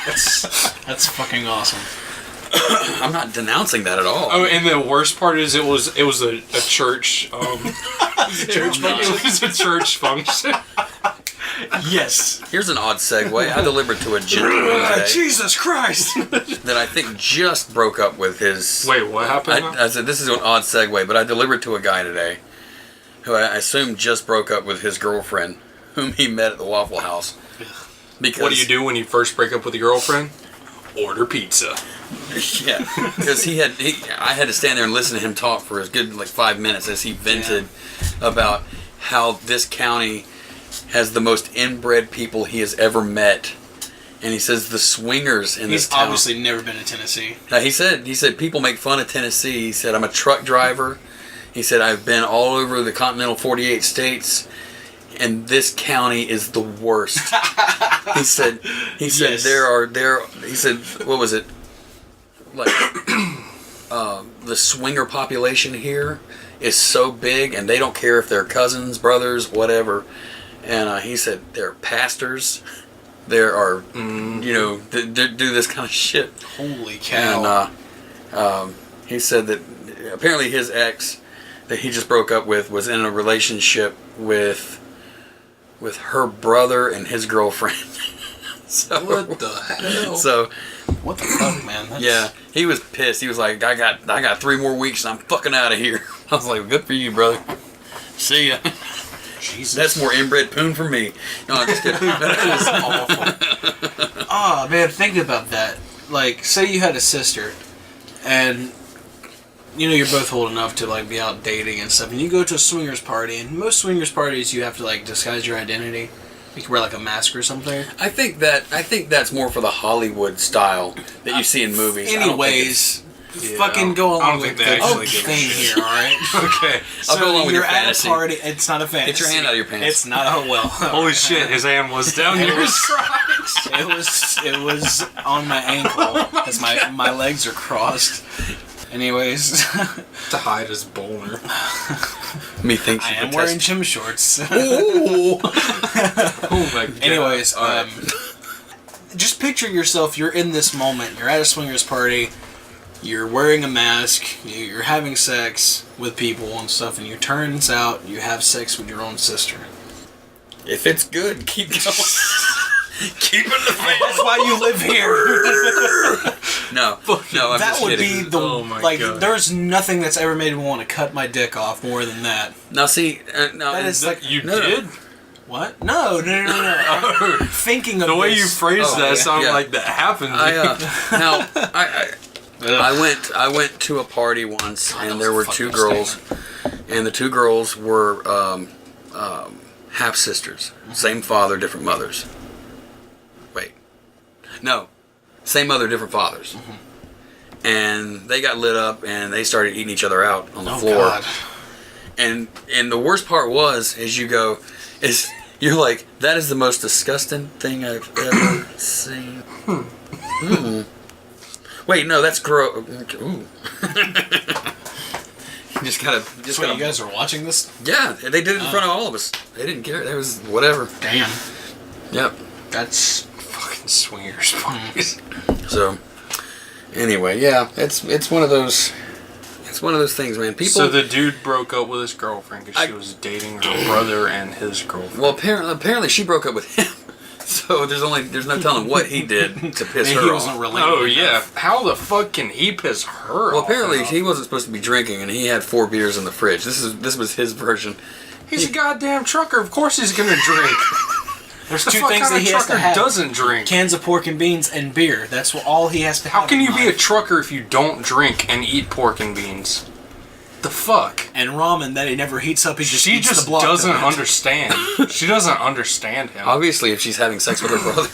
That's fucking awesome. I'm not denouncing that at all. Oh, and the worst part is it was a church Church function. It was a church function. Yes. Here's an odd segue. I delivered to a gentleman today Jesus Christ. that I think just broke up with his... Wait, what happened? I said, this is an odd segue, but I delivered to a guy today who I assume just broke up with his girlfriend, whom he met at the Waffle House. Because, what do you do when you first break up with your girlfriend? Order pizza. Yeah, because I had to stand there and listen to him talk for a good 5 minutes as he vented about how this county has the most inbred people he has ever met, and he says the swingers in this town. He's obviously never been to Tennessee. He said people make fun of Tennessee. He said, I'm a truck driver. He said, I've been all over the continental 48 states, and this county is the worst. He said yes. He said, what was it? The swinger population here is so big, and they don't care if they're cousins, brothers, whatever. And he said there are pastors, there are, that do this kind of shit. Holy cow. And he said that apparently his ex that he just broke up with was in a relationship with her brother and his girlfriend. So, what the hell? So, what the fuck, man? Yeah, he was pissed. He was like, I got 3 more weeks and I'm fucking out of here. I was like, good for you, brother. See ya. Jesus. That's more inbred poon for me. No, I'm just kidding. That is awful. Oh, man, think about that. Like, say you had a sister, and, you're both old enough to, be out dating and stuff, and you go to a swingers party, and most swingers parties you have to, disguise your identity. You can wear, a mask or something. I think that's more for the Hollywood style that you see in movies. Anyways... Fucking go along with the thing here, alright? Okay. I'll go along with your At fantasy. a party, it's not a fantasy. Get your hand out of your pants. It's not Holy shit, his hand was down here. It was on my ankle as my legs are crossed. Anyways. To hide his boner. Me thinks I am wearing gym shorts. Oh my god. Anyways, just picture yourself, you're in this moment, you're at a swingers party. You're wearing a mask, you're having sex with people and stuff, and it turns out you have sex with your own sister. If it's good, keep going. Keep it the face. That's why you live here. No, I'm that just would kidding. be the God. There's nothing that's ever made me want to cut my dick off more than that. Now see, That is you no, did? No. What? No. I'm thinking of the way this. you phrased that sounded like that happened. I went to a party once, and there were 2 girls, and the 2 girls were half sisters, same father, different mothers. Wait, no, same mother, different fathers. Mm-hmm. And they got lit up, and they started eating each other out on the floor. God. And the worst part is you're like, that is the most disgusting thing I've ever seen. Wait, no, that's gross. Ooh. Just gotta. So you guys are watching this? Yeah, they did it in front of all of us. They didn't care. There was whatever. Damn. Yep. That's Fucking swingers parties. So, anyway, yeah, it's one of those. It's one of those things, man. People. So the dude broke up with his girlfriend because she was dating her brother and his girlfriend. Well, apparently she broke up with him. So there's no telling what he did to piss her he off. wasn't related. Oh yeah, how the fuck can he piss her Well, off? apparently he wasn't supposed to be drinking, and he had 4 beers in the fridge. This was his version. He's a goddamn trucker. Of course he's gonna drink. There's The 2 fuck things kind that of he has to trucker have. doesn't drink? Cans of pork and beans and beer. That's all he has to have. How can in you be a life. trucker if you don't drink and eat pork and beans? The fuck? And ramen that he never heats up, he just She eats just the block doesn't of it. understand. She doesn't understand him. Obviously, if she's having sex with her brother.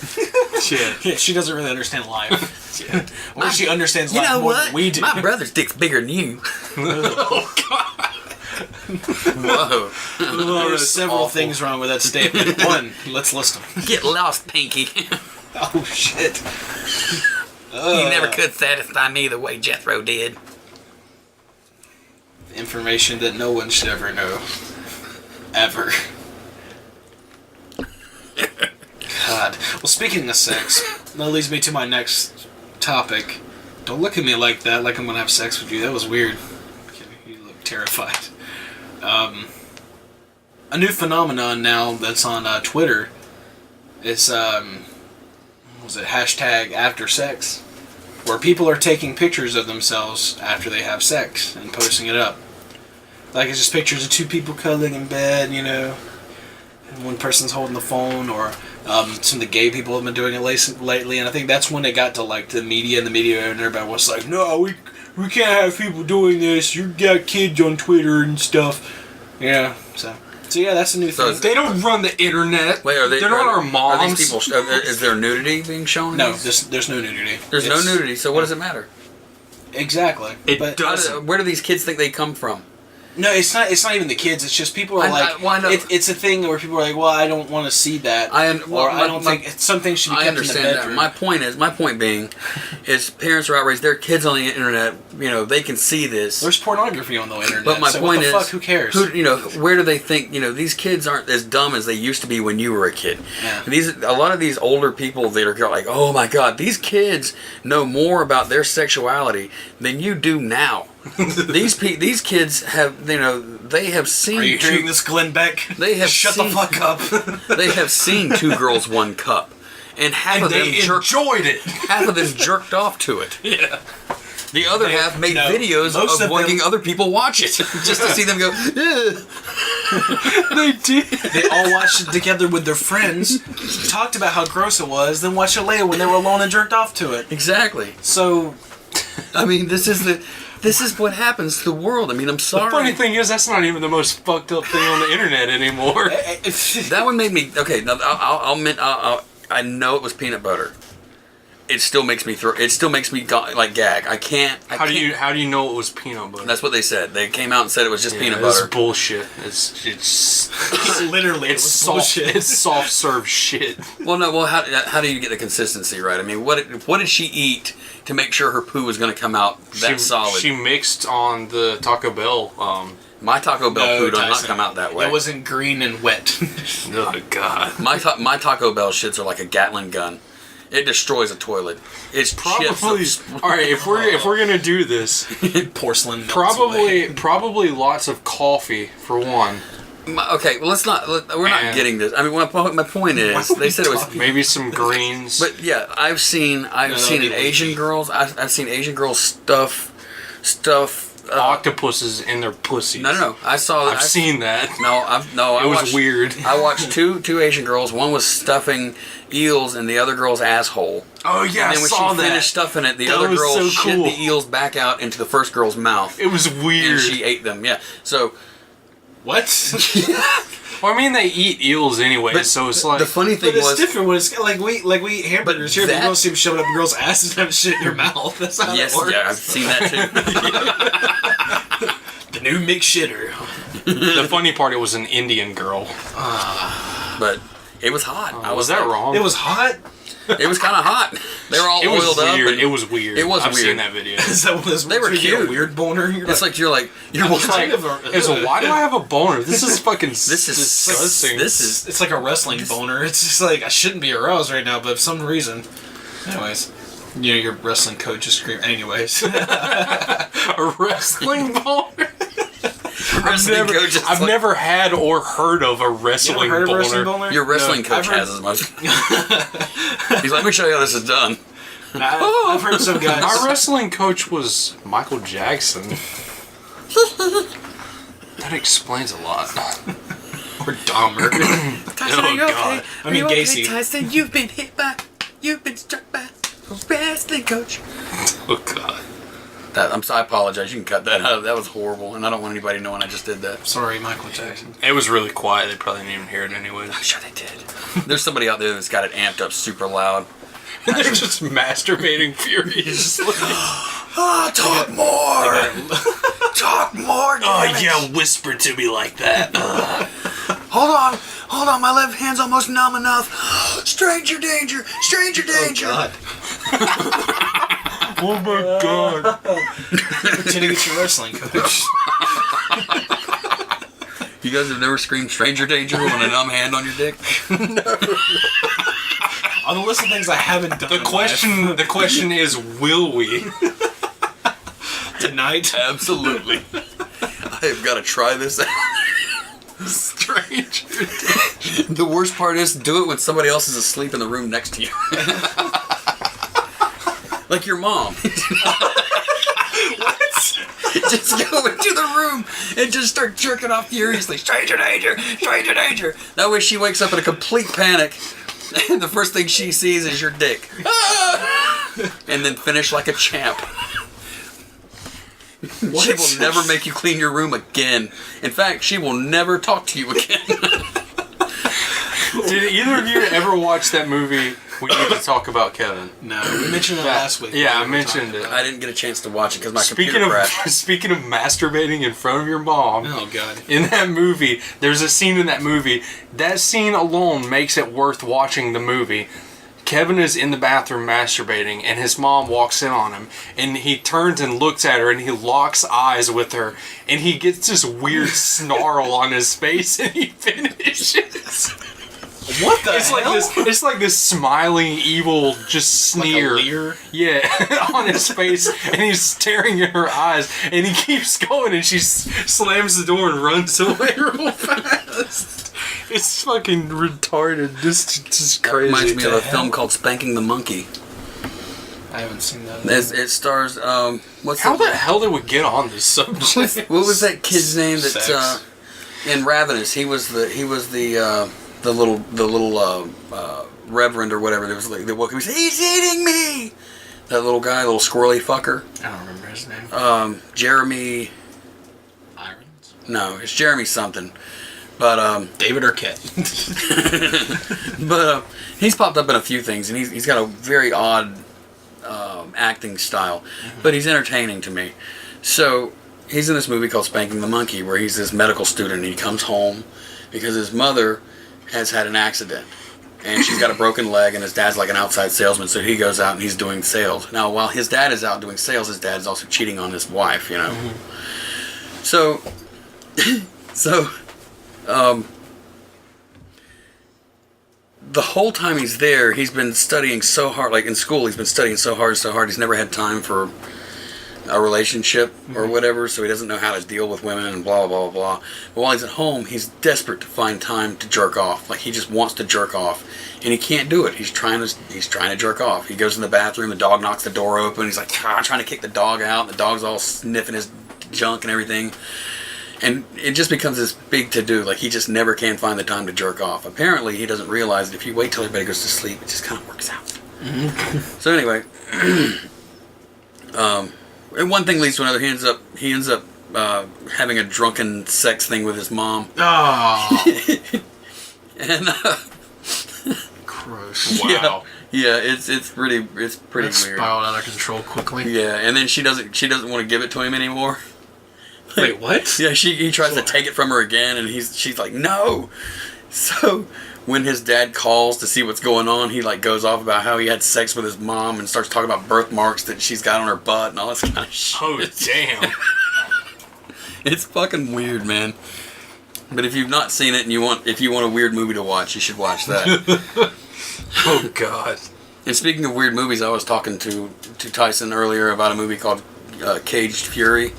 Shit. Yeah, she doesn't really understand life. Or she understands You life know more what? than we do. My brother's dick's bigger than you. Oh god. Whoa. There's several things wrong with that statement. One, let's list them. Get lost, Pinky. Oh shit. You never could satisfy me the way Jethro did. Information that no one should ever know. Ever. God. Well, speaking of sex, that leads me to my next topic. Don't look at me like that, like I'm gonna have sex with you. That was weird. You look terrified. A new phenomenon now that's on Twitter is, what was it, hashtag after sex, where people are taking pictures of themselves after they have sex and posting it up. Like, it's just pictures of 2 people cuddling in bed, you know, and one person's holding the phone, or some of the gay people have been doing it lately, and I think that's when it got to, like, the media, and everybody was like, no, we can't have people doing this, you got kids on Twitter and stuff. Yeah, so yeah, that's a new thing. They don't run the internet. Wait, They're not our moms. Are these people? Is there nudity being shown? No, there's no nudity. There's no nudity. So what does it matter? Exactly. It doesn't. Where do these kids think they come from? No, it's not. It's not even the kids. It's just people are it's a thing where people are like, well, I don't want to see that, I don't think some things should be kept in the understand bedroom. that. My point being, is parents are outraged. Their kids on the internet, you know, they can see this. There's pornography on the internet. But my so point what the is, fuck, who cares? Where do they think? You know, these kids aren't as dumb as they used to be when you were a kid. Yeah. A lot of these older people that are like, oh my god, these kids know more about their sexuality than you do now. These kids have, you know, they have seen. Are you hearing this, Glenn Beck? They have shut the fuck up. They have seen 2 Girls, 1 Cup, and half of them enjoyed it. Half of them jerked off to it. Yeah. The other half made videos of making other people watch it just to see them go. They did. They all watched it together with their friends, talked about how gross it was, then watched it later when they were alone and jerked off to it. Exactly. So, I mean, this is what happens to the world. I mean, I'm sorry. The funny thing is, that's not even the most fucked up thing on the internet anymore. That one made me okay. Now I know it was peanut butter. It still makes me like gag. I can't. How do you know it was peanut butter? That's what they said. They came out and said it was just peanut It's butter. bullshit. It's literally it's soft. It's soft serve shit. Well, no. Well, how do you get the consistency right? I mean, what did she eat to make sure her poo was going to come out that solid? She mixed on the Taco Bell. My Taco Bell poo does not come out that way. It wasn't green and wet. Oh god. My Taco Bell shits are like a Gatling gun. It destroys a toilet. It's probably chips. all right. If we're gonna do this, Porcelain. Probably lots of coffee for one. Okay, well we're not getting this. I mean, my point is, they said it was maybe some greens. But yeah, I've seen Asian girls. I've seen Asian girls stuff. Octopuses in their pussies. No. I've seen that. It was weird. I watched two Asian girls. One was stuffing eels in the other girl's asshole. Oh yeah, and then when she finished stuffing it, the other girl shit the eels back out into the first girl's mouth. It was weird. And she ate them. Yeah. So what? Well, I mean, they eat eels anyway, so it's like the funny thing it's different when it's like we eat hamburgers here, but you don't see them shoving up girls' asses and having shit in your mouth. That's how that works. Yeah, I've seen that too. The new McShitter. The funny part, it was an Indian girl. But it was hot. Was that wrong? It was hot. It was kind of hot. They were all It was oiled up. weird. And it was weird. It was I've weird. seen that video. Is that one of those They were ones where you get a cute. weird boner? You're It's like you're It's like, why do I have a boner? This is fucking This is disgusting. it's like a wrestling boner. It's just like I shouldn't be aroused right now, but for some reason. Anyways, you know your wrestling coach is screaming. Anyways, a wrestling boner. I've like, never had or heard of a wrestling heard of boner. a wrestling boner? Your wrestling No, coach I've heard- has as much. He's like, let me show you how this is done. I've heard some guys. My wrestling coach was Michael Jackson. That explains a lot. Or Dahmer. Oh God. I mean Gacy. Tyson, you've been struck by a wrestling coach. Oh God. I apologize. You can cut that out. That was horrible, and I don't want anybody knowing I just did that. Sorry, Michael Jackson. It was really quiet. They probably didn't even hear it anyways. I'm sure they did. There's somebody out there that's got it amped up super loud. They're just masturbating furiously. Talk more! Talk more! Oh yeah, whisper to me like that. Hold on, my left hand's almost numb enough. Stranger danger! Stranger danger! Oh my God. Pretending it's your wrestling coach. You guys have never screamed stranger danger with a numb hand on your dick? On the list of things I haven't done. The question is, will we? Tonight. Absolutely. I have got to try this out. Stranger. The worst part is do it when somebody else is asleep in the room next to you. Like your mom. What? Just go into the room and just start jerking off furiously. Stranger danger! Stranger danger! That way she wakes up in a complete panic and the first thing she sees is your dick. And then finish like a champ. What? She will never make you clean your room again. In fact, she will never talk to you again. Did either of you ever watch that movie We Need to Talk About Kevin? No, we mentioned it last week. Yeah, I mentioned it. I didn't get a chance to watch it because my computer crashed. Speaking of masturbating in front of your mom, Oh God. in that movie, there's a scene in that movie. That scene alone makes it worth watching the movie. Kevin is in the bathroom masturbating, and his mom walks in on him, and he turns and looks at her, and he locks eyes with her, and he gets this weird snarl on his face, and he finishes. What the It's hell? like this. It's like this smiling, evil, just sneer. Like a leer? Yeah, on his face, and he's staring at her eyes, and he keeps going, and she slams the door and runs away real fast. It's fucking retarded. Just That crazy. reminds me of a film called Spanking the Monkey. I haven't seen that. It stars what's How the the hell did we get on this subject? what was that kid's name that Sex. in Ravenous he was the little reverend or whatever that was like that woke him. He said, "He's eating me." That little guy, little squirrely fucker. I don't remember his name. Jeremy. Irons. No, it's Jeremy something. But David Arquette. but he's popped up in a few things, and he's got a very odd acting style, but he's entertaining to me. So he's in this movie called Spanking the Monkey, where he's this medical student, and he comes home because his mother has had an accident, and she's got a broken leg, and his dad's like an outside salesman, so he goes out and he's doing sales. Now, while his dad is out doing sales, his dad is also cheating on his wife, you know. So the whole time he's there, he's been studying so hard, like in school, he's been studying so hard, he's never had time for a relationship or whatever, so he doesn't know how to deal with women and blah, blah, blah, blah. But while he's at home, he's desperate to find time to jerk off. Like, he just wants to jerk off, and he can't do it. He's trying to jerk off. He goes in the bathroom, the dog knocks the door open, he's like, trying to kick the dog out, the dog's all sniffing his junk and everything. And it just becomes this big to-do. Like, he just never can find the time to jerk off. Apparently, he doesn't realize that if you wait till everybody goes to sleep, it just kind of works out. So anyway, and one thing leads to another. He ends up having a drunken sex thing with his mom. Oh. And Gross. Wow. yeah, it's pretty That weird. spiraled out of control quickly. Yeah, and then she doesn't want to give it to him anymore. Wait, what? Yeah, he tries to take it from her again, and she's like, no. So when his dad calls to see what's going on, he like goes off about how he had sex with his mom and starts talking about birthmarks that she's got on her butt and all this kind of shit. Oh, damn. It's fucking weird, man. But if you've not seen it and if you want a weird movie to watch, you should watch that. Oh, God. And speaking of weird movies, I was talking to Tyson earlier about a movie called Caged Fury.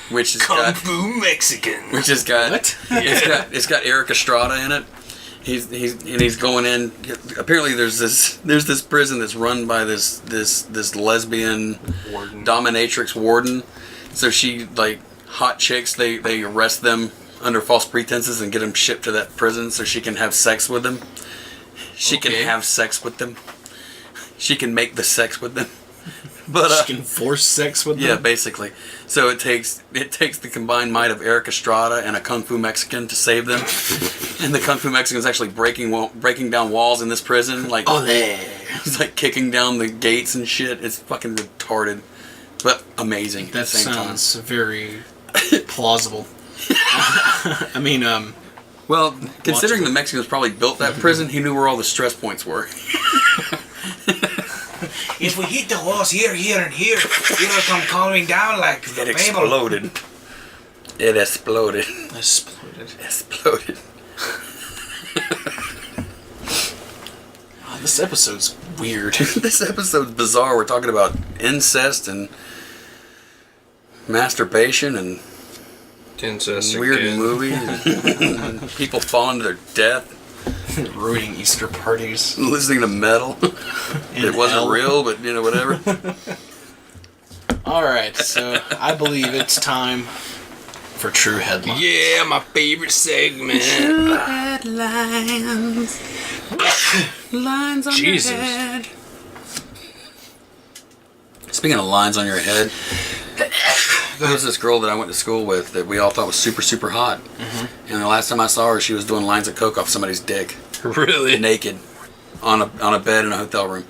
Which has Kung got Fu Mexican. Which has got What? it's got Eric Estrada in it. He's going in. Apparently, there's this prison that's run by this lesbian Warden. dominatrix warden. So she like hot chicks. They arrest them under false pretenses and get them shipped to that prison so she can have sex with them. She can have sex with them. She can make the sex with them. But She can force sex with them? yeah, basically. So it takes the combined might of Eric Estrada and a Kung Fu Mexican to save them. And the Kung Fu Mexican is actually breaking down walls in this prison. Like, he's like kicking down the gates and shit. It's fucking retarded, but amazing. That at the same sounds time. very plausible. I mean, Well, considering the Mexicans probably built that prison, he knew where all the stress points were. If we hit the walls here, and here, it'll come coming down like the It Babel. exploded. It exploded. exploded. Exploded. Oh, this episode's weird. This episode's bizarre. We're talking about incest and masturbation and Incest weird again. movies and people falling to their death, Ruining Easter parties. listening to metal. It wasn't hell. real, but you know, whatever. Alright, so I believe it's time for True Headlines. Yeah, my favorite segment. Headlines. Lines on Jesus. your head. Speaking of lines on your head, there was this girl that I went to school with that we all thought was super, super hot. Mm-hmm. And the last time I saw her, she was doing lines of coke off somebody's dick, Really? naked, on a bed in a hotel room.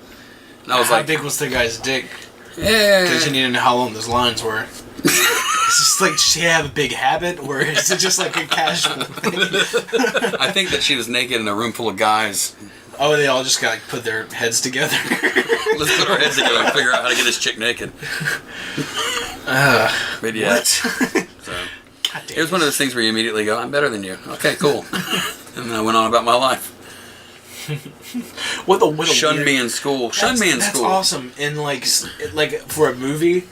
And I was How like, big was the guy's dick? yeah. Because you need to know how long those lines were. It's just like, does she have a big habit, or is it just like a casual thing? I think that she was naked in a room full of guys. Oh, they all just got like put their heads together. Let's put our heads together and figure out how to get this chick naked. But yeah. What? So, God damn. it was one of those things where you immediately go, I'm better than you. Okay, cool. And then I went on about my life. What a Shun weird- me in school. Shun me in That's school. awesome. And like for a movie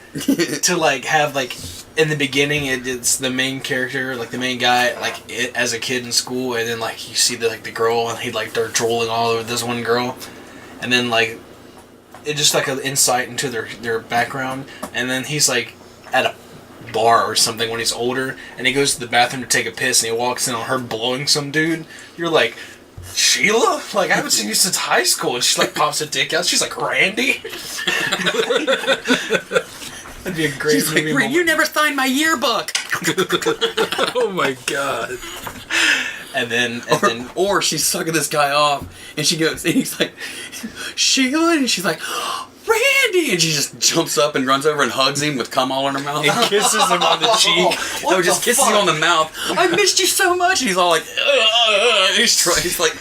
to like have like in the beginning it's the main character, like the main guy, like as a kid in school, and then like you see the girl and they're drooling all over this one girl, and then like it just like an insight into their background, and then he's like at a bar or something when he's older, and he goes to the bathroom to take a piss, and he walks in on her blowing some dude. You're like, Sheila? Like, I haven't seen you since high school. And she, like, pops a dick out. She's like, Randy? That'd be a great She's like, movie "Ray, you moment. never signed my yearbook." Oh my god. And then Or she's sucking this guy off, and she goes, and he's like, "Sheila," and she's like, "Randy," and she just jumps up and runs over and hugs him with cum all in her mouth. and kisses him on the cheek. No, just kisses him on the mouth. I missed you so much. And he's all like, he's like,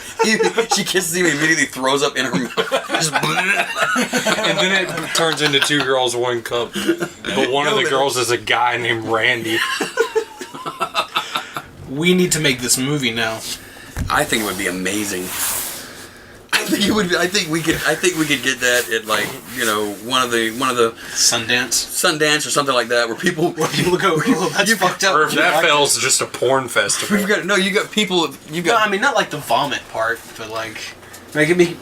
she kisses him and immediately throws up in her mouth. Just And then it turns into two girls, one cup. But one of the girls is a guy named Randy. We need to make this movie now. I think it would be amazing. I think it would. I think we could get that at like one of the Sundance. or something like that where people People go, oh, that's fucked up. Or if that fails, just a porn festival. you got people No, I mean, not like the vomit part, but like it be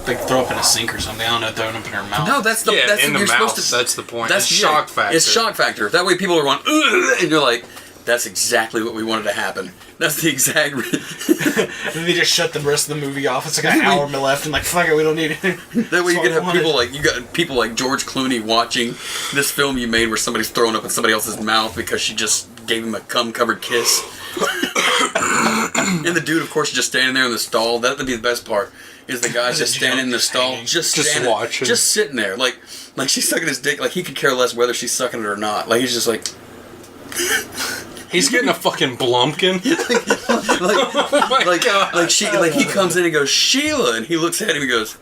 like throw up in a sink or something. I don't know, throwing up in her mouth. No, that's the Yeah, that's in the you're mouth. supposed to, That's the point. That's It's shock factor. It's shock factor. That way people are going, "Ugh," and you're like, that's exactly what we wanted to happen. That's the exact. And then they just shut the rest of the movie off. It's like an hour left, and like, fuck it, we don't need it. That way you So can I have wanted- people like George Clooney watching this film you made where somebody's throwing up in somebody else's mouth because she just gave him a cum-covered kiss. And the dude, of course, is just standing there in the stall. That would be the best part. Is the guy's just standing in the stall, just watching, just sitting there, like she's sucking his dick. Like he could care less whether she's sucking it or not. Like he's just like. He's getting a fucking Blumpkin. Like he comes in and goes, Sheila, and he looks at him and goes,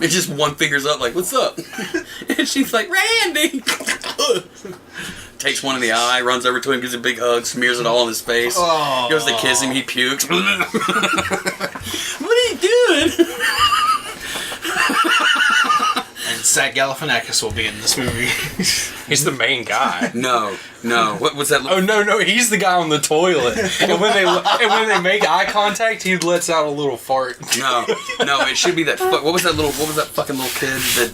and just one finger's up, like, what's up? And she's like, Randy. Takes one in the eye, runs over to him, gives a big hug, smears it all on his face. Oh. Goes to kiss him, he pukes. What are you doing? And Zach Galifianakis will be in this movie. He's the main guy. No. What was that? Oh no, he's the guy on the toilet. And when they make eye contact, he lets out a little fart. No, it should be that. What was that fucking little kid that?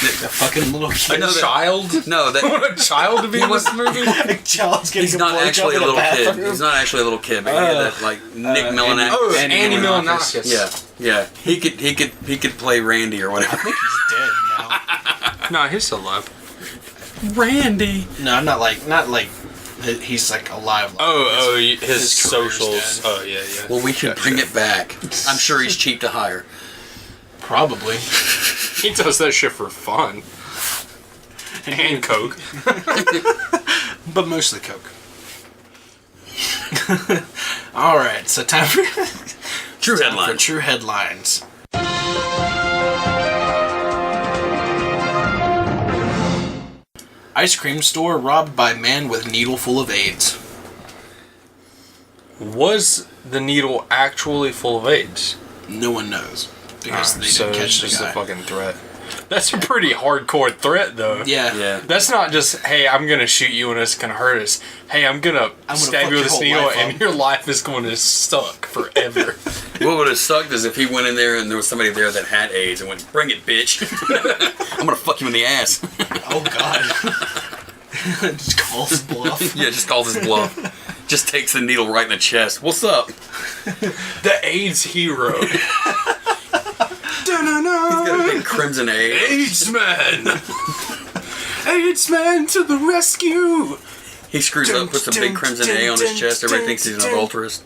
The fucking little kid. I know that Child? No, that Want a child to be in this movie? A child's getting he's not actually a little kid. He's not actually a little kid, but he had that like Nick Milonakis. Oh, Andy Milonakis. Yeah. He could play Randy or whatever. I think he's dead now. No, he's still alive. Randy. No, not like he's like alive. His career's socials. dead. Oh yeah. Well, we should bring it back. I'm sure he's cheap to hire. Probably. He does that shit for fun. And coke. But mostly coke. Alright, so time for True for headline. true headlines. Ice cream store robbed by man with needle full of AIDS. Was the needle actually full of AIDS? No one knows. Because they So didn't catch it's the just guy. a fucking threat. That's a pretty hardcore threat, though. Yeah. That's not just, hey, I'm gonna shoot you and it's gonna hurt us. Hey, I'm gonna stab fuck you with your this whole needle life and up. your life is going to suck forever. What would have sucked is if he went in there and there was somebody there that had AIDS and went, "Bring it, bitch! I'm gonna fuck you in the ass." Oh god. Just calls his bluff. Yeah, just calls his bluff. Just takes the needle right in the chest. What's up? The AIDS hero. He's got a big crimson AIDS. AIDS man! AIDS man to the rescue! He screws up, puts a big crimson A on his chest. Everybody thinks he's an adulterist.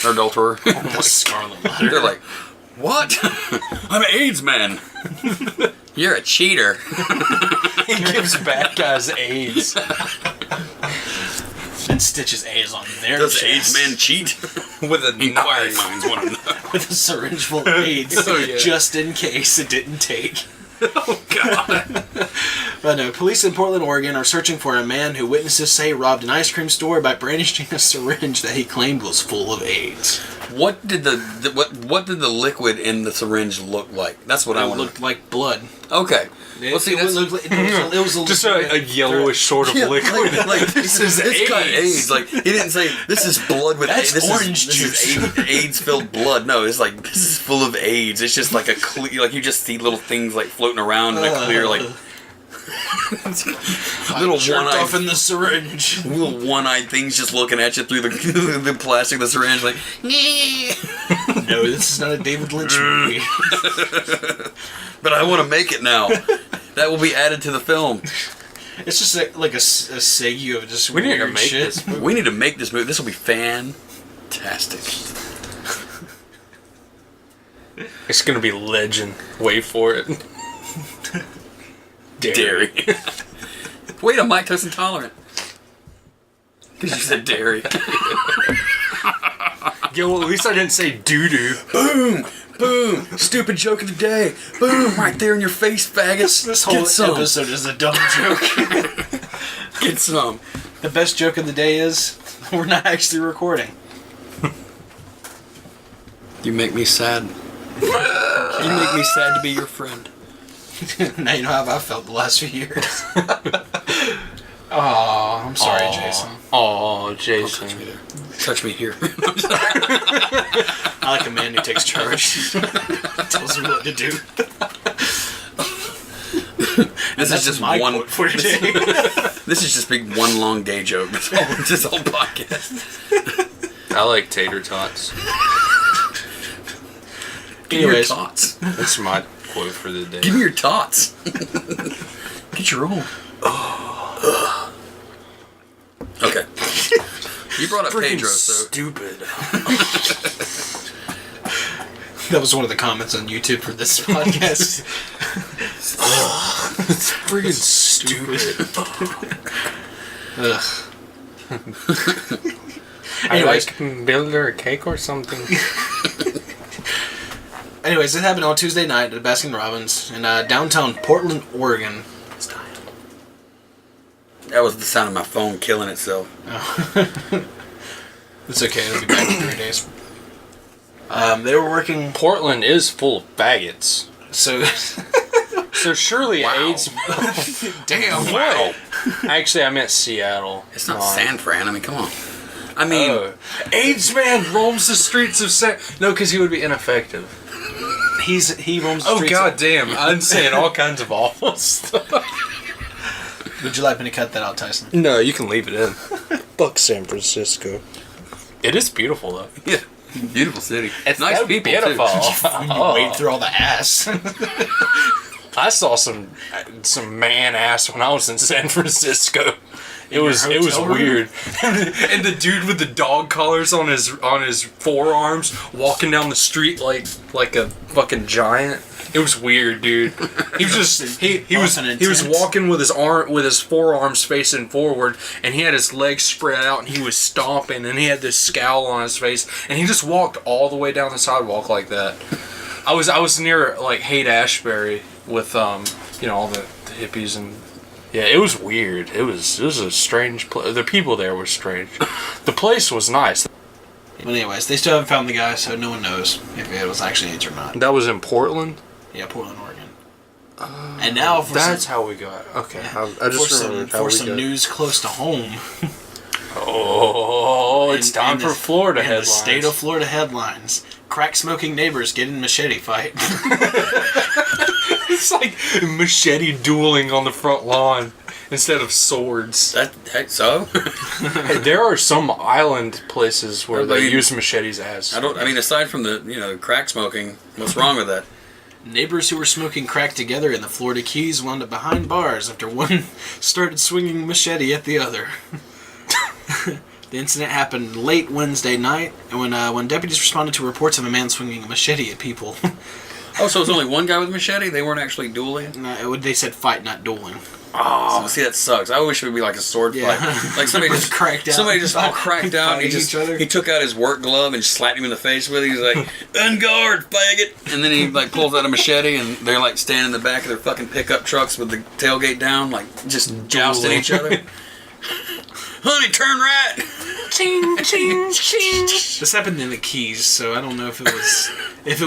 Or adulterer. Almost scarlet letter. They're like, what? I'm an AIDS man. You're a cheater. He gives bad guys AIDS. And stitches A's on their Does chest. AIDS men cheat? With a Inquiring knife. minds want to know. With a syringe full of AIDS. Oh, yeah. Just in case it didn't take. Oh, God. But no, police in Portland, Oregon are searching for a man who witnesses say robbed an ice cream store by brandishing a syringe that he claimed was full of AIDS. What did what did the liquid in the syringe look like? That's what I It want looked like blood. to. Okay. Well, see, that's it was a Just a yellowish sort of liquid. like this is AIDS. kind of AIDS. Like he didn't say this is blood with That's AIDS. orange This juice. is AIDS filled blood. No, it's like this is full of AIDS. It's just like a clear, like you just see little things like floating around in a clear like little jerked one-eyed off in the syringe. little one-eyed things just looking at you through the plastic of the syringe like No, this is not a David Lynch movie. but I want to make it now. That will be added to the film. It's just like a segue of just We need to weird make shit. this movie. We need to make this movie. This will be fantastic. It's gonna be legend. Wait for it. Dairy. Wait, I'm lactose intolerant. Because you said dairy. Yeah, well, at least I didn't say doo-doo. Boom! Boom! Stupid joke of the day. Boom! Right there in your face, faggots. This whole Get some. episode is a dumb joke. Get some. The best joke of the day is we're not actually recording. You make me sad. You make me sad to be your friend. Now you know how I felt the last few years. Oh, I'm sorry, Jason. Oh, Jason. Touch me there. Touch me here. I like a man who takes charge. Tells me what to do. This is just my one. quote for today. This is just big one long gay joke. This whole podcast. I like tater tots. Give me your Anyways. tots. That's my quote for the day. Give me your tots. Get your own. Okay. You brought up Pedro, so stupid. That was one of the comments on YouTube for this podcast. It's freaking stupid. Ugh. Anyways. build her a cake or something. Anyways, it happened on Tuesday night at Baskin Robbins in downtown Portland, Oregon. That was the sound of my phone killing itself. It's okay, it'll be back in 3 days. They were working... Portland is full of faggots. So... So surely AIDS... Damn. Wow. Actually, I meant Seattle. It's not San Fran. I mean, come on. I mean... AIDS man roams the streets of San... No, because he would be ineffective. He roams the Oh, streets god damn. I'm saying all kinds of awful stuff. Would you like me to cut that out, Tyson? No, you can leave it in. Fuck San Francisco. It is beautiful, though. Yeah. Beautiful city. It's nice so people, beautiful. You wade through all the ass. I saw some man ass when I was in San Francisco. It was weird. And the dude with the dog collars on his forearms walking down the street like a fucking giant. It was weird, dude. He was just he was walking with his forearms facing forward, and he had his legs spread out, and he was stomping, and he had this scowl on his face, and he just walked all the way down the sidewalk like that. I was near like Haight-Ashbury with all the hippies, and yeah, it was weird. It was a strange place. The people there were strange. The place was nice. But anyways, they still haven't found the guy, so no one knows if it was actually AIDS or not. That was in Portland. Yeah, Portland, Oregon. And now for that's how we got. Okay, I just remembered how for we some got. news close to home. Oh, it's time for Florida in headlines. The state of Florida headlines. Crack smoking neighbors get in machete fight. It's like machete dueling on the front lawn instead of swords. Heck so? Hey, there are some island places where they mean, use machetes as. I mean, aside from the crack smoking, what's wrong with that? Neighbors who were smoking crack together in the Florida Keys wound up behind bars after one started swinging machete at the other. The incident happened late Wednesday night, and when deputies responded to reports of a man swinging a machete at people. Oh, so it was only one guy with a machete? They weren't actually dueling? No, they said fight, not dueling. Oh, see, that sucks. I wish it would be like a sword fight. Like somebody just cracked out. Somebody just all cracked out. He took out his work glove and slapped him in the face with it. He's like, "On guard, faggot!" And then he like pulls out a machete, and they're like standing in the back of their fucking pickup trucks with the tailgate down, like just jousting each other. Honey, turn right. Ching, ching, ching. This happened in the Keys, so I don't know if it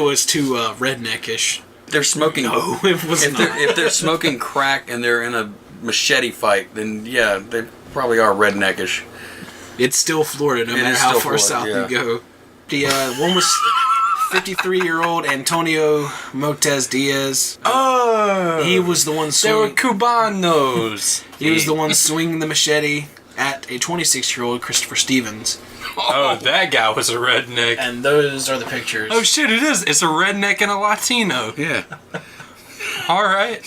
was too redneck-ish. They're smoking. No, it was not. If they're smoking crack and they're in a machete fight, then yeah, they probably are redneckish. It's still Florida, no matter how far south you go. The one was 53-year-old Antonio Motez Diaz. Oh, He was the one they were swinging. Cubanos. He was the one swinging the machete at a 26-year-old Christopher Stevens. Oh, that guy was a redneck. And those are the pictures. Oh shit, it is. It's a redneck and a Latino. Yeah. All right.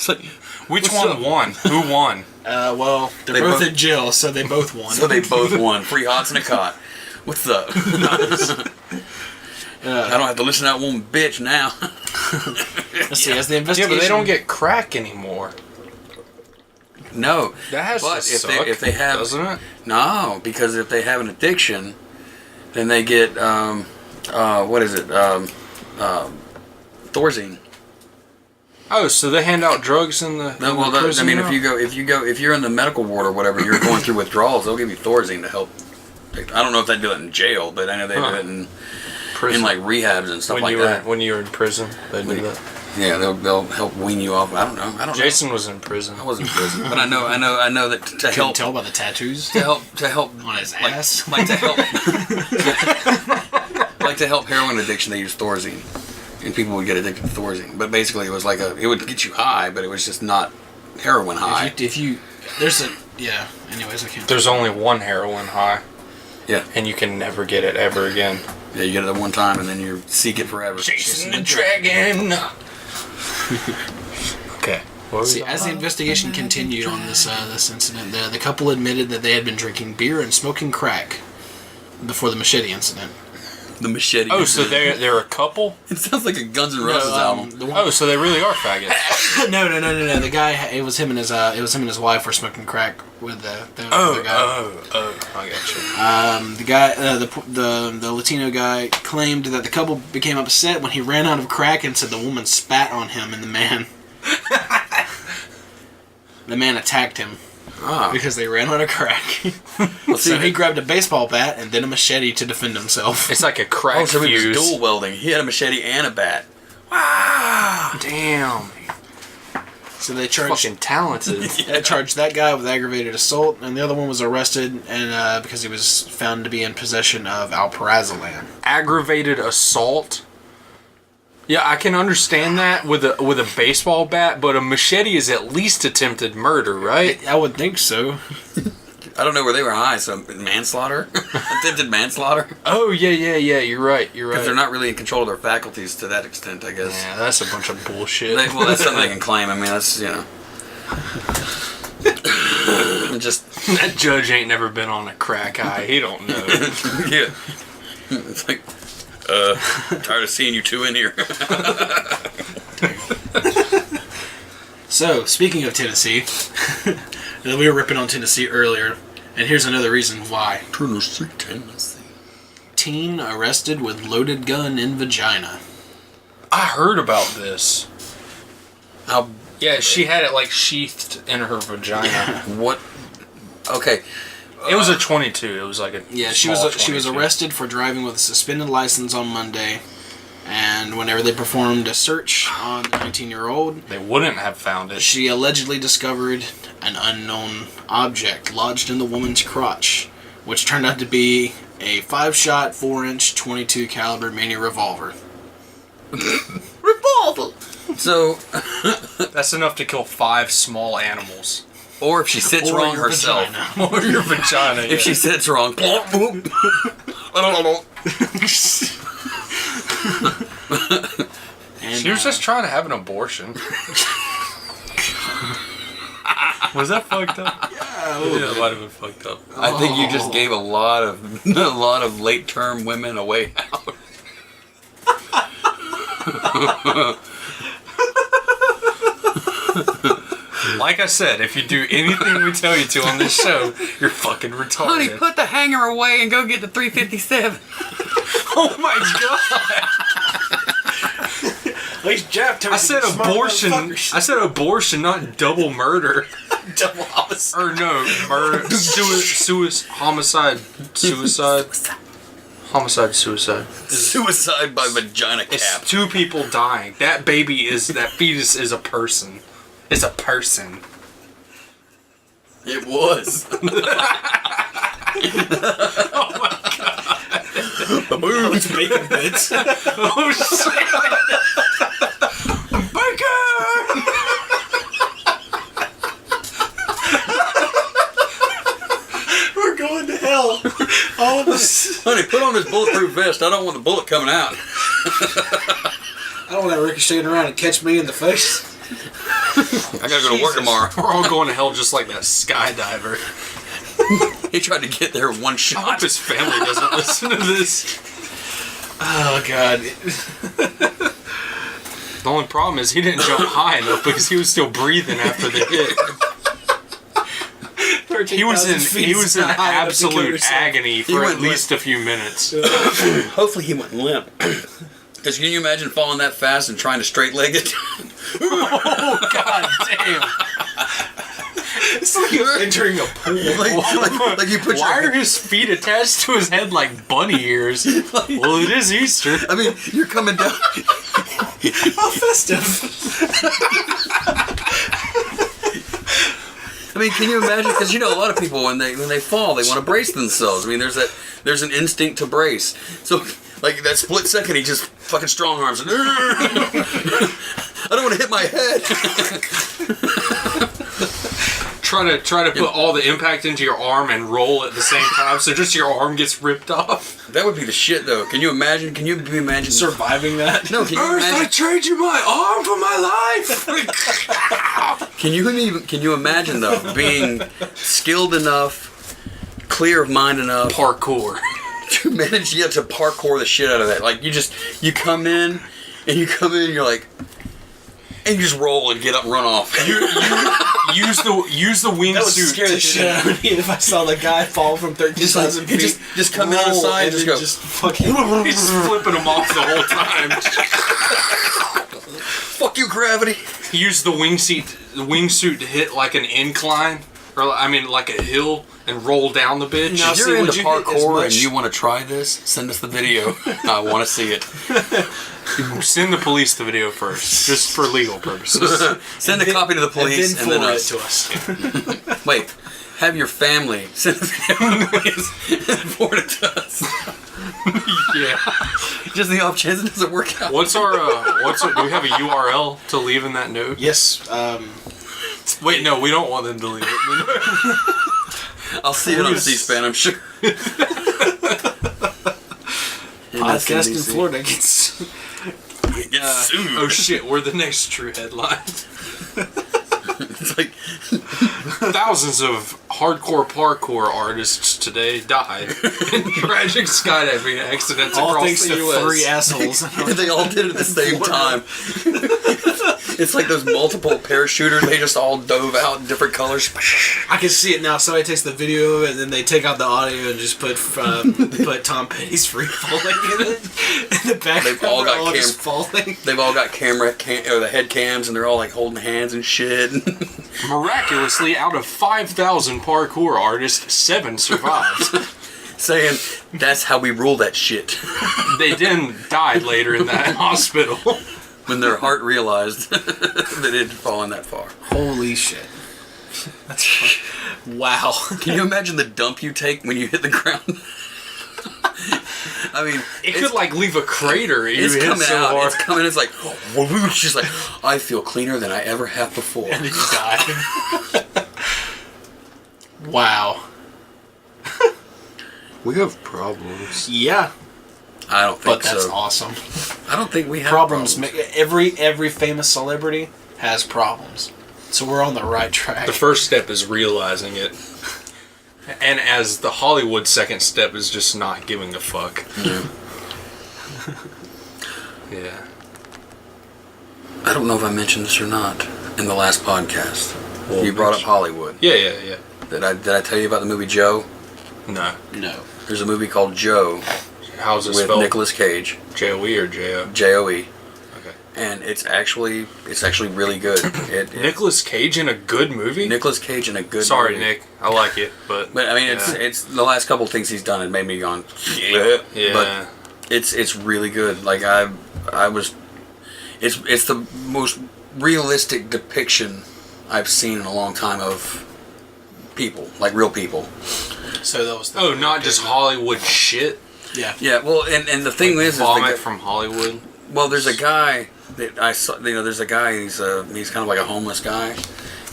Which one won? Who won? Well, they're They both both- in jail, so they both won. So they both won. 3 hots and a cot. What's up? I don't have to listen to that one bitch now. Let's see, as the Yeah, investigation... but they don't get crack anymore. No. That has But to suck, if they have, doesn't it? No, because if they have an addiction, then they get what is it? Thorazine. Oh, so they hand out drugs in the. No, in well, the prison I mean, now? if you're in the medical ward or whatever, you're going through withdrawals. They'll give you Thorazine to help. I don't know if they do it in jail, but I know they do it in Prison. like rehabs and stuff when like you were that. when you were in prison, they do that. Yeah, they'll help wean you off. I don't know. Jason was in prison. I was in prison, but I know that to Couldn't help tell by the tattoos to help on his ass. like to help like to help heroin addiction. They use Thorazine, and people would get addicted to Thorazine. But basically, it was like it would get you high, but it was just not heroin high. Anyways, I can't. There's only one heroin high, Yeah, and you can never get it ever again. yeah, you get it at one time, and then you seek it forever. Jason the Dragon. Okay. See, as the investigation continued on this incident, the couple admitted that they had been drinking beer and smoking crack before the machete incident. The Machete. Oh, so they're a couple? It sounds like a Guns N' Roses album. Oh, so they really are faggots. No. The guy, it was him and his wife were smoking crack with the other guy. I got you. The guy, the Latino guy, claimed that the couple became upset when he ran out of crack and said the woman spat on him and the man. The man attacked him because they ran out of crack. So he grabbed a baseball bat and then a machete to defend himself. It's like a crack so he was fuse. dual welding. He had a machete and a bat. Wow. Damn. So they charged Fucking talented. They charged that guy with aggravated assault, and the other one was arrested and because he was found to be in possession of alprazolam. Aggravated assault? Yeah, I can understand that with a baseball bat, but a machete is at least attempted murder, right? I would think so. I don't know where they were high, so manslaughter? Attempted manslaughter? Oh, yeah, you're right. Because they're not really in control of their faculties to that extent, I guess. Yeah, that's a bunch of bullshit. Well, that's something they can claim. I mean, that's, just... That judge ain't never been on a crack high. He don't know. Yeah. It's like, tired of seeing you two in here. So, speaking of Tennessee, we were ripping on Tennessee earlier, and here's another reason why. Tennessee. Teen arrested with loaded gun in vagina. I heard about this. How... Yeah, she had it like sheathed in her vagina. What? Okay. It was a 22. It was like a She was arrested for driving with a suspended license on Monday, and whenever they performed a search on the 19-year-old, They wouldn't have found it. she allegedly discovered an unknown object lodged in the woman's crotch, which turned out to be a 5-shot, 4-inch, 22 caliber mini revolver. Revolver! So... That's enough to kill 5 small animals. Or if she sits Or wrong your herself. vagina. Or your vagina. If she sits wrong. And, She was just trying to have an abortion. Was that fucked up? Yeah, It might have been fucked up. I think you just gave a lot of late term women a way out. Like I said, if you do anything we tell you to on this show, you're fucking retarded. Honey, put the hanger away and go get the 357. Oh my god! At least Jive Turkeys I said are smart abortion. motherfuckers. I said abortion, not double murder. Double homicide. Or no, murder, homicide, suicide. Homicide, suicide. Suicide by vagina cap. It's 2 people dying. That fetus is a person. It's a person. It was. Oh my god. It's bacon bits. Oh shit. Bacon! We're going to hell. All of us. Honey, put on this bulletproof vest. I don't want the bullet coming out. I don't want that ricocheting around and catch me in the face. I gotta go to work tomorrow. We're all going to hell just like that skydiver. He tried to get there in one I shot. hope his family doesn't listen to this. Oh god. The only problem is he didn't jump high enough because he was still breathing after the hit. He was in absolute agony for at least a few minutes. Hopefully he went limp. Because can you imagine falling that fast and trying to straight leg it? Oh god damn! It's like he was entering a pool. like you put Why your... are his feet attached to his head like bunny ears? Well, it is Easter. I mean, you're coming down... How festive. I mean, can you imagine? Because a lot of people when they fall, they want to brace themselves. I mean, there's an instinct to brace. So, like that split second, he just fucking strong arms. And, I don't want to hit my head. Try to put all the impact into your arm and roll at the same time, so just your arm gets ripped off. That would be the shit, though. Can you imagine? Can you imagine Surviving that? No, can you Earth, I imagine? trade you my arm for my life. Can you imagine though being skilled enough, clear of mind enough, Parkour. to manage to parkour the shit out of that. Like you come in and you're like, and you just roll and get up and run off. You use the wingsuit. That would scare the shit out of me if I saw the guy fall from 13,000 feet. Just come in on the side and just go. Just fucking. He's just flipping them off the whole time. Fuck you, gravity. He used the wingsuit to hit like an incline, or like a hill, and roll down the bitch. Now, if you're into parkour and you want to try this, send us the video. I want to see it. Send the police the video first, just for legal purposes. Send a copy to the police and then forward it to us. Wait, have your family send the video to the police and forward it to us. Yeah. Just the off chance it doesn't work out. Do we have a URL to leave in that note? Yes. Wait, no, we don't want them to leave it. I'll see it on C-SPAN, I'm sure. Podcast in Florida gets sued. Oh shit, we're the next true headline. It's like thousands of hardcore parkour artists today died in tragic skydiving accidents all across thanks the to U.S. 3 assholes. they all did it at the same time. It's like those multiple parachuters. They just all dove out in different colors. I can see it now. Somebody takes the video of it and then they take out the audio and just put Tom Petty's free falling in it. In the background, They've all got just falling. They've all got or the head cams, and they're all like holding hands and shit. Miraculously, out of 5,000 parkour artists, 7 survived. Saying, that's how we rule that shit. They then died later in that hospital. When their heart realized that it had fallen that far. Holy shit. That's fun. Wow. Can you imagine the dump you take when you hit the ground? I mean, It could like leave a crater. it's You hit coming so out. hard. It's coming. It's like, whoosh, just like, I feel cleaner than I ever have before. And then you die. Wow. We have problems. Yeah. I don't think But that's so. awesome. I don't think we have Problems. Every famous celebrity has problems. So we're on the right track. The first step is realizing it. And as the Hollywood second step is just not giving a fuck. Yeah. I don't know if I mentioned this or not in the last podcast. Well, You brought up Hollywood. Yeah. Did I tell you about the movie Joe? No. No. There's a movie called Joe How's it with spelled? Nicolas Cage. J-O-E or J-O? J-O-E. Okay. And it's actually really good. Nicolas Cage in a good movie? Nicolas Cage in a good Sorry, movie. Nick. I like it, but... But I mean, yeah. it's the last couple of things he's done. It made me gone. Yeah. Yeah. But it's really good. Like it's the most realistic depiction I've seen in a long time of people, like real people. So that was the Oh, not just Hollywood shit? Yeah. Yeah. Well, and the thing is Vomit from Hollywood? well, there's a guy that I saw. There's a guy. He's kind of like a homeless guy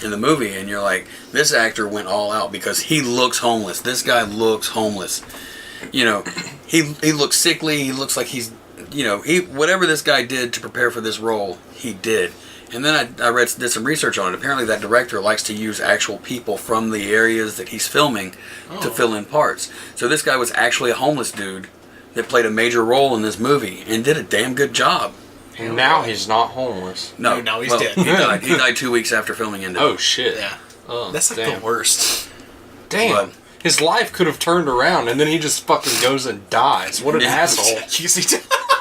in the movie, and you're like, this actor went all out because he looks homeless. This guy looks homeless. He looks sickly. He looks like he's, whatever this guy did to prepare for this role, he did. And then I did some research on it. Apparently, that director likes to use actual people from the areas that he's filming to fill in parts. So this guy was actually a homeless dude that played a major role in this movie and did a damn good job. And now he's not homeless. No, he's dead. He died. He died 2 weeks after filming ended. Oh, shit. Yeah. Oh, That's like damn. the worst. Damn. But- His life could have turned around, and then he just fucking goes and dies. What an Yeah. asshole.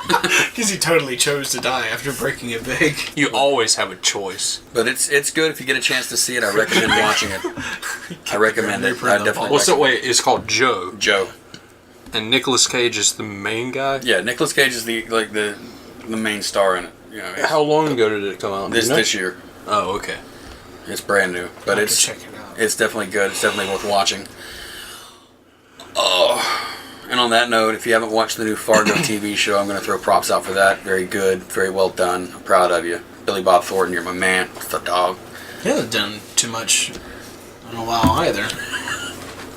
Because he totally chose to die after breaking it big. You always have a choice. But it's good if you get a chance to see it. I recommend watching it. I recommend it. I definitely. What's that way? It's called Joe. Joe. And Nicolas Cage is the main guy? Yeah, Nicolas Cage is the main star in it. How long ago did it come out? Do you know? This year. Oh, okay. It's brand new, but I could check it out. It's definitely good. It's definitely worth watching. Oh, and on that note, if you haven't watched the new Fargo TV show, I'm going to throw props out for that. Very good, very well done. I'm proud of you, Billy Bob Thornton. You're my man. It's the dog. He hasn't done too much in a while either.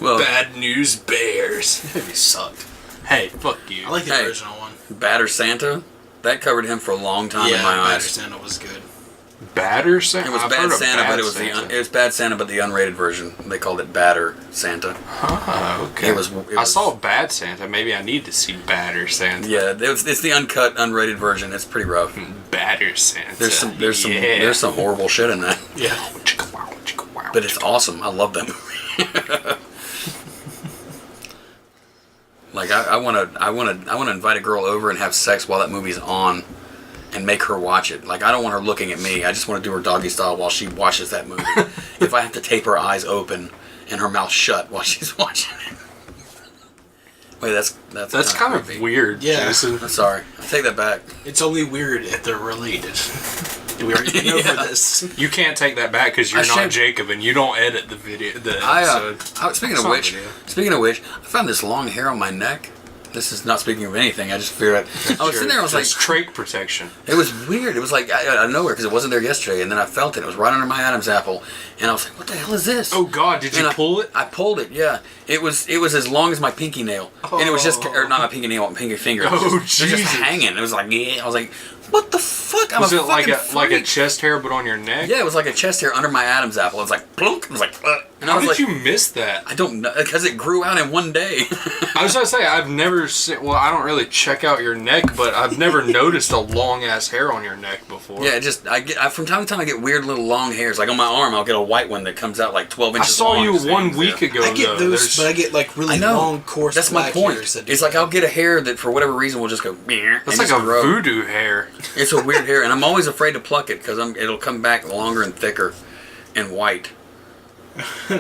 Well, Bad News Bears. He sucked. Hey, fuck you. I like the Hey. original one. Batter Santa, that covered him for a long time in my Bad eyes. Santa was good. Batter Santa? It was I've Bad heard of Santa, Bad but it was Bad Santa, but the unrated version. They called it Batter Santa. Okay. It was I saw Bad Santa. Maybe I need to see Batter Santa. Yeah, it's the uncut, unrated version. It's pretty rough. Batter Santa. There's some horrible shit in that. Yeah. But it's awesome. I love that movie. Like I want to invite a girl over and have sex while that movie's on, and make her watch it. Like I don't want her looking at me. I just want to do her doggy style while she watches that movie. If I have to tape her eyes open and her mouth shut while she's watching it. Wait, that's kind of creepy. weird. Yeah. Jason. I'm sorry. I take that back. It's only weird if they're related. We already been over this. You can't take that back because you're I not should- Jacob and you don't edit the video. The I episode. speaking It's of not which, video. I found this long hair on my neck. This is not speaking of anything. I just figured I was sitting there. I was like, It's trach protection. it was weird. It was like out of nowhere because it wasn't there yesterday, and then I felt it. It was right under my Adam's apple, and I was like, "What the hell is this?" Oh God! Did you And pull it? I pulled it. Yeah, it was as long as my pinky nail, and it was just or not my pinky nail, my pinky finger. It was Oh, just, it was just Jesus. hanging. It was like, yeah. I was like, "What the fuck?" I'm Was a it like fucking a freak. chest hair but on your neck? Yeah, it was like a chest hair under my Adam's apple. It was like plunk. It was like, and I How was did like, you miss that? I don't know because it grew out in one day. I was gonna say I've never seen. Well, I don't really check out your neck, but I've never noticed a long ass hair on your neck before. Yeah, from time to time I get weird little long hairs. Like on my arm, I'll get a white one that comes out like 12 I inches saw long. you Just 1 hangs week there. ago. I get though. those, There's- but I get like really I know. long, coarse That's my black point. hairs that do It's like I'll get a hair that for whatever reason will just go. That's like a voodoo hair. It's a weird hair, and I'm always afraid to pluck it because it'll come back longer and thicker, and white.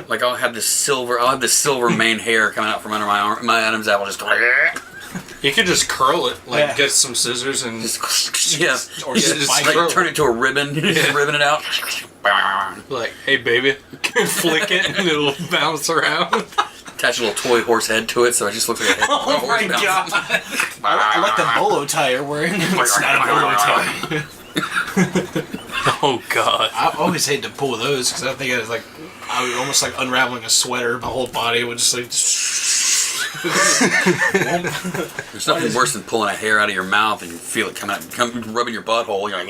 Like I'll have this silver mane hair coming out from under my arm. My Adam's apple just going. You could just curl it, like Yeah. get some scissors and Yeah, or you just just bite like curl turn it to a ribbon. You just ribbon it out. like, hey baby, flick it and it'll bounce around. Attach a little toy horse head to it, so it just looks like a head. Oh my God. I like the bolo tie you're wearing. It's not a bolo tie. Oh God. I always hate to pull those because I think it's like I would almost like unraveling a sweater. My whole body would just like. There's nothing worse than pulling a hair out of your mouth and you feel it come rubbing your butthole. You're like,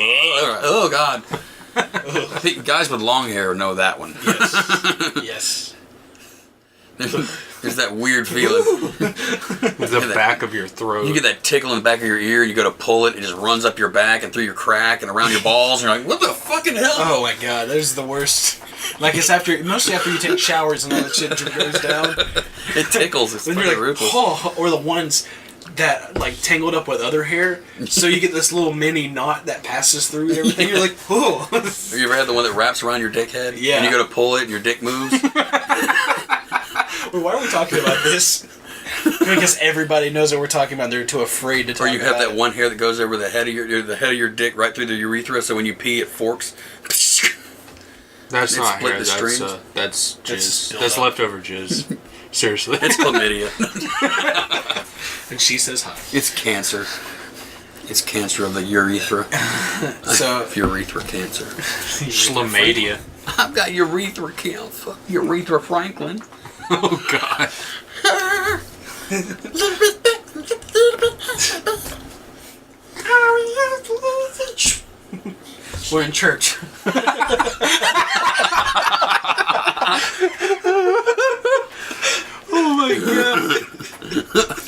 oh God. I think guys with long hair know that one. Yes. There's that weird feeling. The back of your throat. You get that tickle in the back of your ear, and you go to pull it, it just runs up your back and through your crack and around your balls, and you're like, what the fucking hell? Oh my God, those are the worst. Like it's mostly after you take showers and all that shit goes down. It tickles. It's Then fucking you're like, ruthless. oh, or the ones that like tangled up with other hair, so you get this little mini knot that passes through and everything. You're like, oh. Have you ever had the one that wraps around your dick head? Yeah. And you go to pull it and your dick moves? Why are we talking about this? Because everybody knows what we're talking about. They're too afraid to talk Or you have about that one hair that goes over the head of your dick right through the urethra, so when you pee it forks. That's It not split hair. the strings. That's That's jizz. spilled That's up. leftover jizz. Seriously. It's chlamydia. And she says hi. It's cancer. It's cancer of the urethra. So Urethra cancer. Schlamadia. I've got urethra cancer. Urethra Franklin. Oh God. we're in church. Oh my God.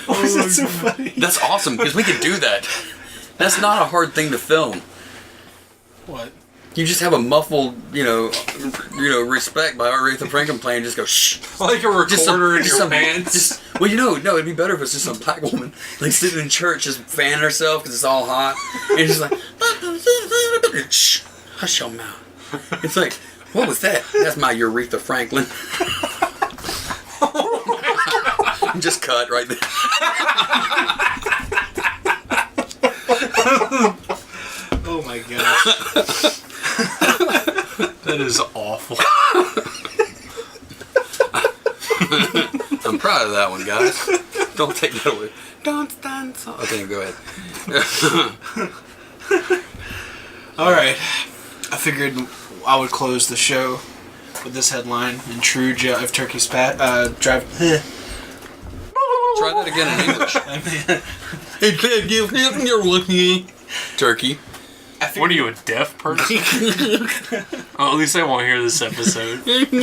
Why is that so funny? That's awesome because we could do that. That's not a hard thing to film. What? You just have a muffled, respect by Aretha Franklin playing. Just go shh. Like a recorder in your pants. No, it'd be better if it's just some black woman like sitting in church just fanning herself because it's all hot, and she's like, shh, hush your mouth. It's like, what was that? That's my Aretha Franklin. Just cut right there. Oh my gosh. That is awful. I'm proud of that one, guys. Don't take that away. Don't stand so. Okay, go ahead. All right. I figured I would close the show with this headline in true Jive Turkeys Try that again in English. Hey, kid, give him your lucky turkey. What are you, a deaf person? Well, at least I won't hear this episode. They'll be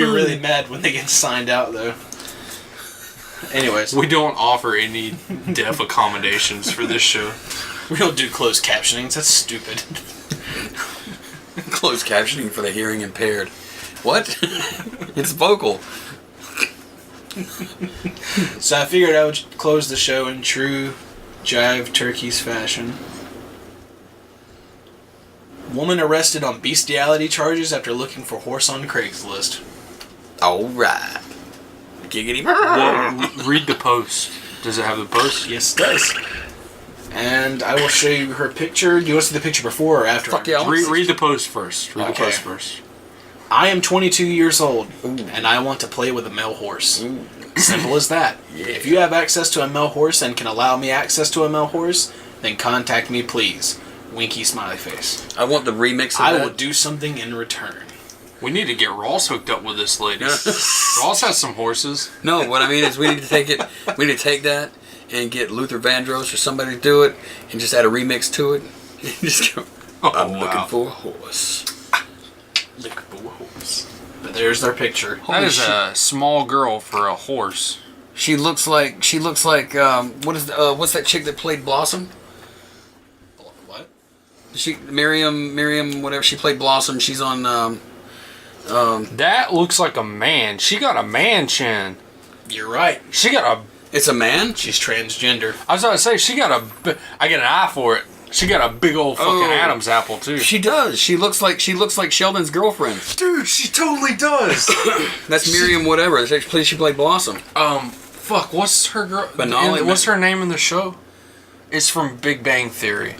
really mad when they get signed out, though. Anyways, We don't offer any deaf accommodations for this show. we don't do closed captionings. That's stupid. Closed captioning for the hearing impaired. What? It's vocal. So I figured I would close the show in true Jive Turkeys fashion. Woman arrested on bestiality charges after looking for horse on Craigslist. Alright. Giggity. Well, read the post. Does it have the post? Yes, it does. And I will show you her picture. Do you want to see the picture before or after? Fuck yeah. Read the post first. Read the Okay. post first. I am 22 years old, Ooh. and I want to play with a male horse. Ooh. Simple as that. Yeah. If you have access to a male horse and can allow me access to a male horse, then contact me, please. Winky smiley face. I want the remix of I that. will do something in return. We need to get Ross hooked up with this lady. Ross has some horses. No, what I mean is we need to take it. We need to take that and get Luther Vandross or somebody to do it, and just add a remix to it. Just go. I'm looking for a horse. Looking for a horse. But there's their picture. That is shit. a small girl for a horse. She looks like what's that chick that played Blossom? What? Miriam, whatever. She played Blossom. She's on. That looks like a man. She got a man chin. You're right. She got a. It's a man. She's transgender. I was about to say she got a. I get an eye for it. She got a big old fucking Oh. Adam's apple too. She does. She looks like Sheldon's girlfriend. Dude, she totally does. That's Miriam, whatever. She played Blossom. Fuck. What's her girl? Benali, What's her name in the show? It's from Big Bang Theory.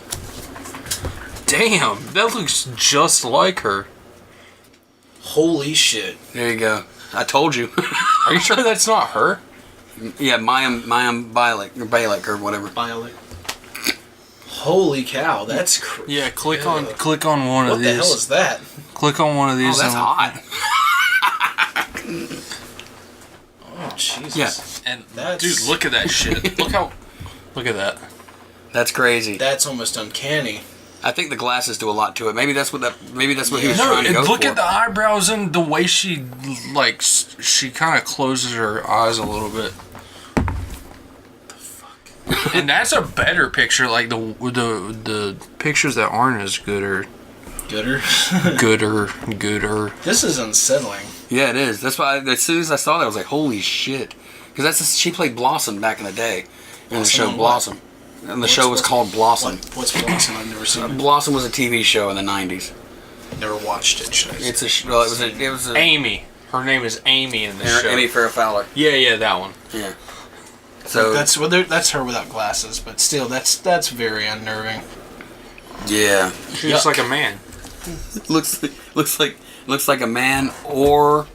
Damn, that looks just like her. Holy shit. There you go. I told you. Are you sure that's not her? Yeah, Mayim Bialik or whatever. Violet. Holy cow, that's crazy. Yeah. Click on one What of the these. hell is that? Click on one of these. Oh, that's and- hot. Oh, Jesus. Yeah. And That's- dude, look at that shit. Look at that. That's crazy. That's almost uncanny. I think the glasses do a lot to it. Maybe that's what he was No, trying to and go look for. at the eyebrows and the way she she kind of closes her eyes a little bit. The fuck? And that's a better picture. Like the pictures that aren't as good are Gooder. gooder. This is unsettling. Yeah, it is. That's why as soon as I saw that, I was like, "Holy shit!" Because she played Blossom back in the day in the Blossom show on what? Blossom, and the show was called Blossom. What's Blossom? I've never seen it. Blossom was a TV show in the '90s. Never watched it, should I say. It's it was a Amy. Her name is Amy in this show. Amy Farrah Fowler. Yeah, that one. Yeah. So That's her without glasses, but still, that's very unnerving. yeah, She looks like a man. looks like a man or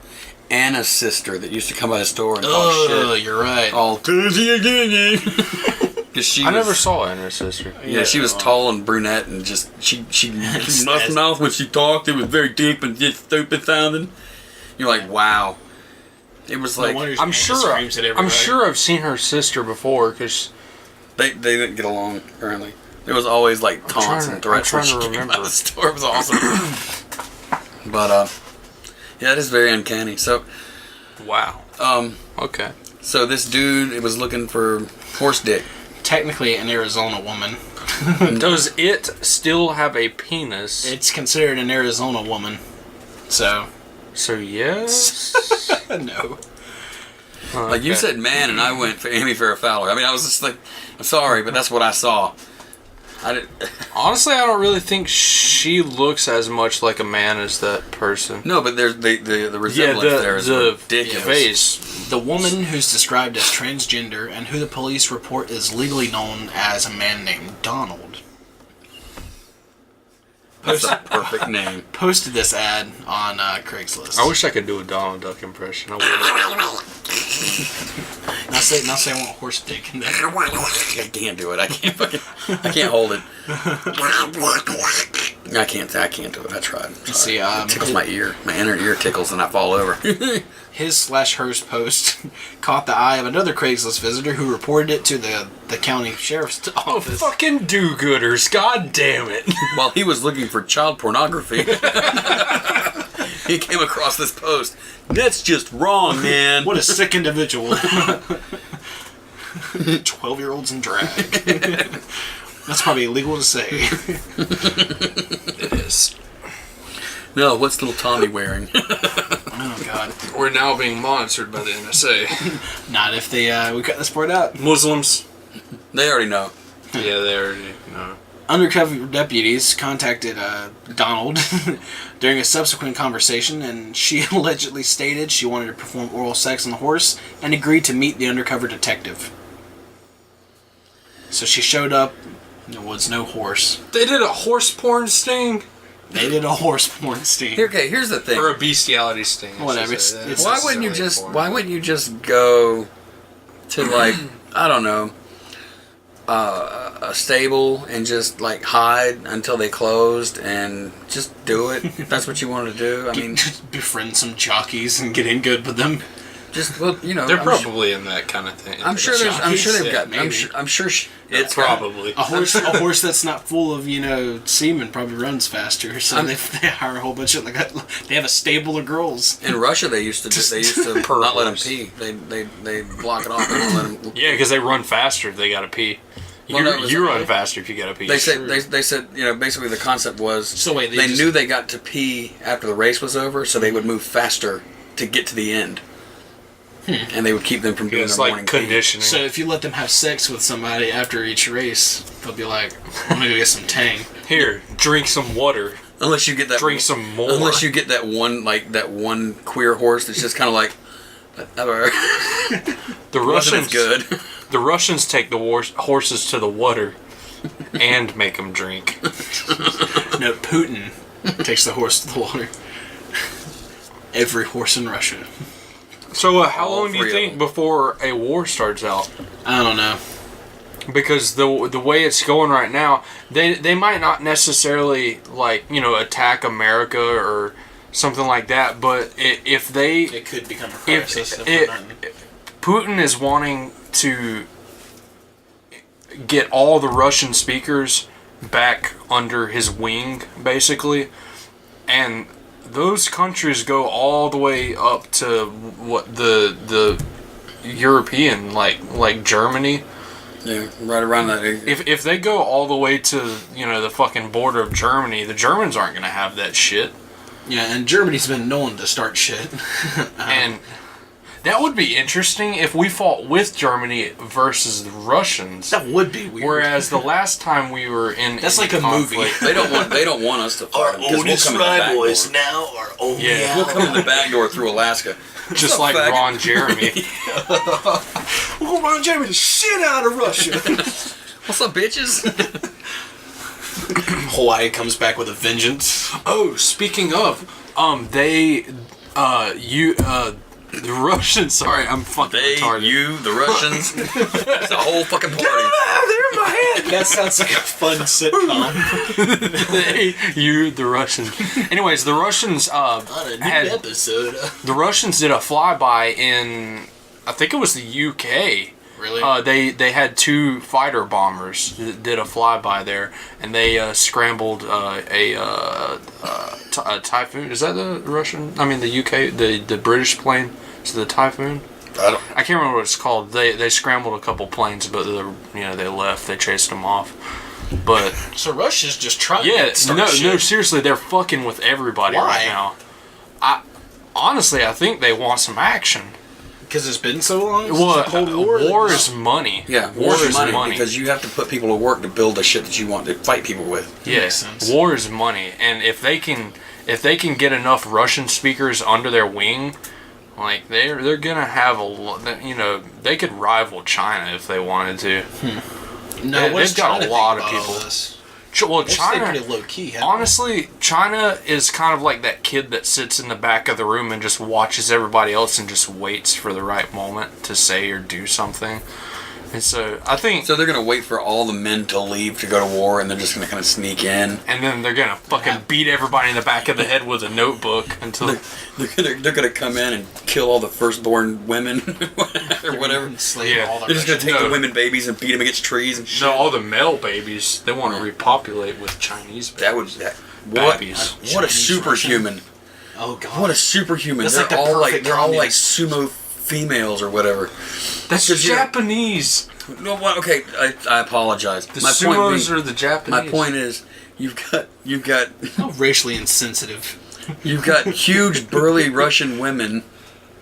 Anna's sister that used to come by the store and talk Oh, shit. you're right. All because she I was, never saw Anna's sister. Yeah, she was tall and brunette and just she muffed mouth when she talked. It was very deep and just stupid sounding. You're like, wow. It was like I'm sure I've seen her sister before because they didn't get along apparently. There was always like taunts and threats when I'm she trying to came by remember. the store. It was awesome. But yeah, it is very uncanny. So wow. Okay. so this dude was looking for horse dick. Technically an Arizona woman. Does it still have a penis? It's considered an Arizona woman. So, Yes. no. Like you said, man, and I went for Amy Farrah Fowler. I mean, I was just like, I'm sorry, but that's what I saw. I didn't. Honestly, I don't really think she looks as much like a man as that person. No, but there's the resemblance there is ridiculous. face. The woman who's described as transgender and who the police report is legally known as a man named Donald That's a perfect name. posted this ad on Craigslist. I wish I could do a Donald Duck impression. I would. Now say I want horse dick in there. I can't do it. I can't hold it. I can't do it. I tried. See, it tickles my ear. My inner ear tickles and I fall over. His/hers post caught the eye of another Craigslist visitor who reported it to the county sheriff's Oh, office. fucking do-gooders. God damn it. While he was looking for child pornography, he came across this post. That's just wrong, man. What a sick individual. 12-year-olds in drag. That's probably illegal to say. It is. No, what's little Tommy wearing? Oh, God. We're now being monitored by the NSA. Not if we cut this part out. Muslims. They already know. Yeah, they already know. Undercover deputies contacted Donald during a subsequent conversation, and she allegedly stated she wanted to perform oral sex on the horse and agreed to meet the undercover detective. So she showed up. There was no horse. They did a horse porn sting? They did a horse porn sting. Okay, here's the thing. Or a bestiality sting. I Whatever, should say. it's- Why wouldn't you just go to like I don't know a stable and just like hide until they closed and just do it if that's what you wanted to do? I mean, Just befriend some jockeys and get in good with them. just well, you know, They're I'm probably in that kind of thing. I'm sure they've Yeah, got. maybe. I'm sure It's it's probably. A horse that's not full of semen probably runs faster. So they hire a whole bunch of they have a stable of girls. In Russia, they used to Per not let them horse. pee. They block it off. They don't let them. Yeah, because they run faster if they gotta pee. Well, no, it was- You run faster if you gotta pee. They said they said basically the concept was So wait, they knew they got to pee after the race was over, so they would move faster to get to the end, and they would keep them from doing It's their like morning pee. conditioning. So if you let them have sex with somebody after each race, they'll be like, "I'm gonna go get some Tang." Here, drink some water. Unless you get that Drink some more. Unless you get that one queer horse that's just kind of like The wasn't Russians as good. The Russians take the horses to the water and make them drink. No, Putin takes the horse to the water. Every horse in Russia. So how All long do you three of think them. before a war starts out? I don't know. Because the way it's going right now, they might not necessarily attack America or something like that. But if they It could become a crisis. Putin is wanting to get all the Russian speakers back under his wing, basically, and those countries go all the way up to what the European like Germany. Yeah, right around that. If they go all the way to the fucking border of Germany, the Germans aren't gonna have that shit. Yeah, and Germany's been known to start shit. And that would be interesting if we fought with Germany versus the Russians. That would be weird. Whereas the last time we were in That's like a movie. conflict- They don't want us to fight them, 'cause we'll come in the back door. now are only Yeah. We'll come in the back door through Alaska. just What's like up, faggot? Ron Jeremy. We'll run Germany the shit out of Russia. What's up, bitches? Hawaii comes back with a vengeance. Oh, speaking of, the Russians. Sorry, I'm fucking retarded. the Russians. It's a whole fucking party. That sounds like a fun sitcom. The Russians. Anyways, the Russians On a new episode. the Russians did a flyby in, I think it was the UK. Really? They had two fighter bombers that did a flyby there, and they scrambled a Typhoon. Is that the Russian? I mean the UK, the British plane. Is it the Typhoon? I can't remember what it's called. They scrambled a couple planes, but they left. They chased them off. But So Russia's just trying yeah, to start no, shit. seriously, they're fucking with everybody Why? right now. I think they want some action. Because it's been so long? Well, Since the Cold War? war is money. Yeah, war is money because you have to put people to work to build the shit that you want to fight people with. Yeah, Makes sense. war is money, and if they can get enough Russian speakers under their wing, like they're gonna have they could rival China if they wanted to. No, they've got a lot of people. Well, They stay China, pretty low key. honestly, China is kind of like that kid that sits in the back of the room and just watches everybody else and just waits for the right moment to say or do something. And so I think, So they're gonna wait for all the men to leave to go to war, and they're just gonna kind of sneak in. and then they're gonna fucking beat everybody in the back of the head with a notebook until. They're gonna come in and kill all the firstborn women or whatever. Enslave Yeah. all the They're just gonna Russians. take No. the women babies and beat them against trees and shit. No, all the male babies, they want to repopulate with Chinese babies. That would what? Babies. What a Chinese superhuman! Oh god. What a superhuman! That's They're like the all like perfect they're all like communist. sumo females or whatever. That's Because, you know- Japanese. No, well, okay, I apologize. The my sumos point are the Japanese. my point is, you've got How racially insensitive. huge burly Russian women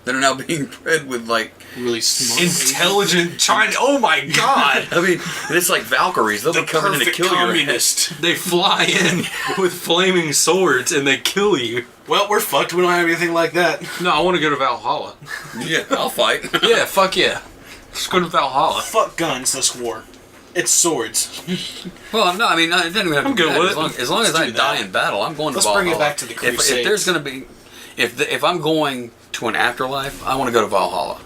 that are now being bred with like. Really smart. Intelligent China. Oh my god! I mean, it's like Valkyries. They'll be coming in to kill communist. They fly in with flaming swords and they kill you. Well, we're fucked. We don't have anything like that. No, I want to go to Valhalla. Yeah, I'll fight. Yeah, fuck yeah. Let's go to Valhalla. Fuck guns, this war. It's swords. Well, no, I mean, it doesn't even have to I'm be good that. with As long as I do die that. in battle, I'm going Let's to Valhalla. bring it back to the If Crusades. there's going to be, if I'm going to an afterlife, I want to go to Valhalla.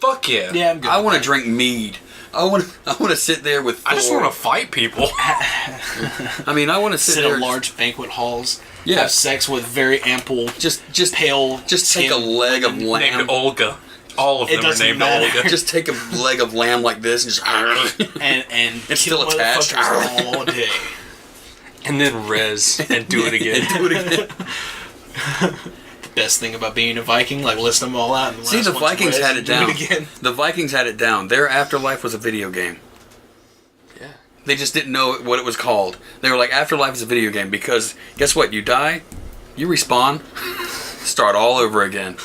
Fuck yeah. Yeah, I'm good. I want to drink mead. I want to sit there with Thor. I just want to fight people. I mean, I want to sit sit there. in large banquet halls. Yeah. Have sex with very ample, just pale. just take a skin leg of Named lamb. Olga. All of It them are doesn't named matter. Olga. Just take a leg of lamb like this and just. and It's kill still attached. motherfuckers all day. And then res and do it again. Do it again. Best thing about being a Viking, like list them all out. And See, the last one's Vikings res, had it do down. again. The Vikings had it down. Their afterlife was a video game. Yeah. They just didn't know what it was called. They were like, afterlife is a video game because guess what? You die, you respawn, start all over again.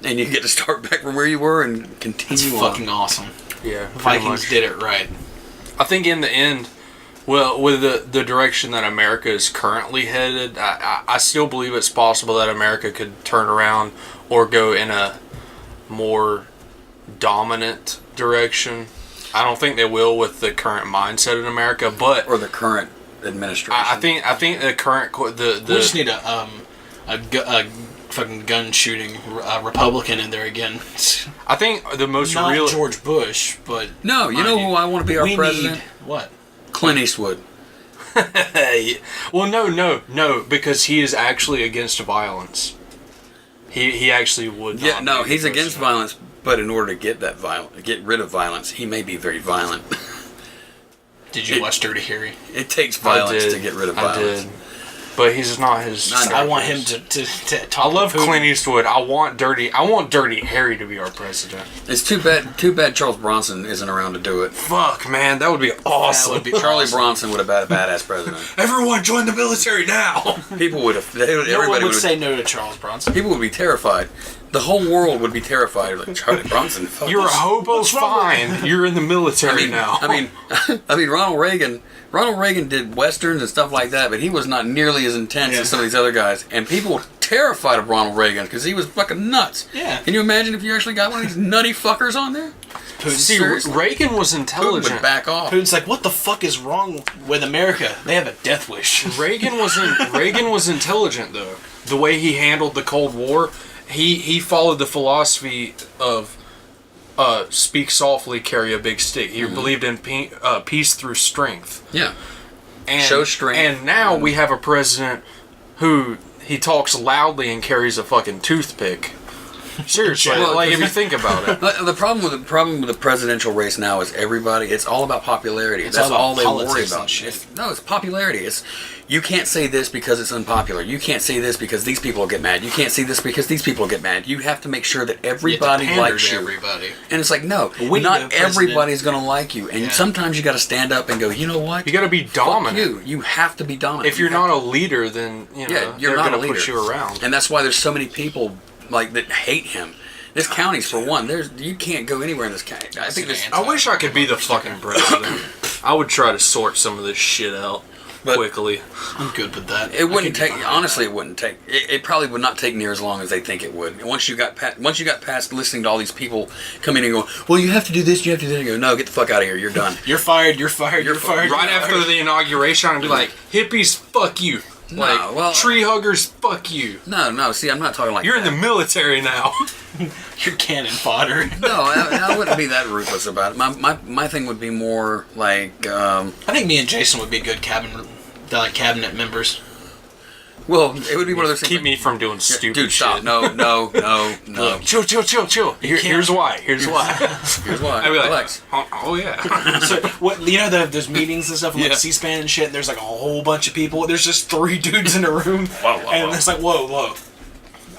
And you get to start back from where you were and It's continue on. fucking awesome. Yeah. pretty Vikings much. did it right. I think in the end, well, with the direction that America is currently headed, I still believe it's possible that America could turn around or go in a more dominant direction. I don't think they will with the current mindset in America, but Or the current administration. I think the current We just need a fucking gun shooting Republican in there again. I think the most Not real George Bush, but No, you know who I want to be our we president? need what? Clint Eastwood. well, no, because he is actually against violence. He actually would. Yeah, not no, be he's the against president. violence, but in order to get rid of violence, he may be very violent. Did you watch Dirty Harry? It takes I violence did, to get rid of I violence. did. But he's not his. I know. I want him to I talk. love to Putin. Clint Eastwood. I want Dirty Harry to be our president. It's too bad Charles Bronson isn't around to do it. Fuck, man, that would be awesome. would be Charlie awesome. Bronson would have been a badass president. Everyone join the military now. People would have. No Everybody one would would. say no to Charles Bronson. People would be terrified. The whole world would be terrified. Like Charlie Bronson. Fuck You're a this. hobo. what's wrong with- Fine. You're in the military now. I mean, Ronald Reagan. Ronald Reagan did westerns and stuff like that, but he was not nearly as intense as some of these other guys. And people were terrified of Ronald Reagan because he was fucking nuts. Yeah. Can you imagine if you actually got one of these nutty fuckers on there? See, seriously. Reagan was Putin intelligent. would back off. Putin's like, what the fuck is wrong with America? They have a death wish. Reagan was intelligent though. The way he handled the Cold War, he followed the philosophy of speak softly, carry a big stick. He believed in peace through strength. Yeah. And, Show strength. And now we have a president who he talks loudly and carries a fucking toothpick. Seriously, Well, like if you think about it. The problem with the presidential race now is everybody. It's all about popularity. It's That's all about all they worry politics and about. shit. It's popularity. It's you can't say this because it's unpopular. You can't say this because these people get mad. You can't say this because these people get mad. You have to make sure that everybody likes you. Everybody. And it's like no, We need a not president- everybody's gonna like you. And Yeah. sometimes you got to stand up and go. You know what? You got to be Fuck dominant. you have to be dominant. If you're You have not a leader, then you know Yeah, you're they're not a gonna leader. push you around. And that's why there's so many people like that hate him. This county's for one. You can't go anywhere in this county. I think this. I wish I could be the fucking president. I would try to sort some of this shit out But- quickly. I'm good with that. It wouldn't I could take. do Honestly, it wouldn't take. It probably would not take near as long as they think it would. And once you got past listening to all these people come in and go, well, you have to do this, you have to do that. You go, no, get the fuck out of here. You're done. You're fired. You're fired. You're fired. Right you're after fired. the inauguration, I'd be like, hippies, fuck you. Like, well, tree huggers, fuck you. No. See, I'm not talking like You're in that. the military now. You're cannon fodder. No, I wouldn't be that ruthless about it. My thing would be more like. I think me and Jason would be good cabinet members. Well, it would be one of those things. Keep me from doing stupid Dude, stop. shit. No. Chill. Here's why. Here's why. I'd be like, Relax. oh yeah. So what? Those meetings and stuff, like C-SPAN and shit. And there's like a whole bunch of people. There's just 3 dudes in a room, and it's like whoa.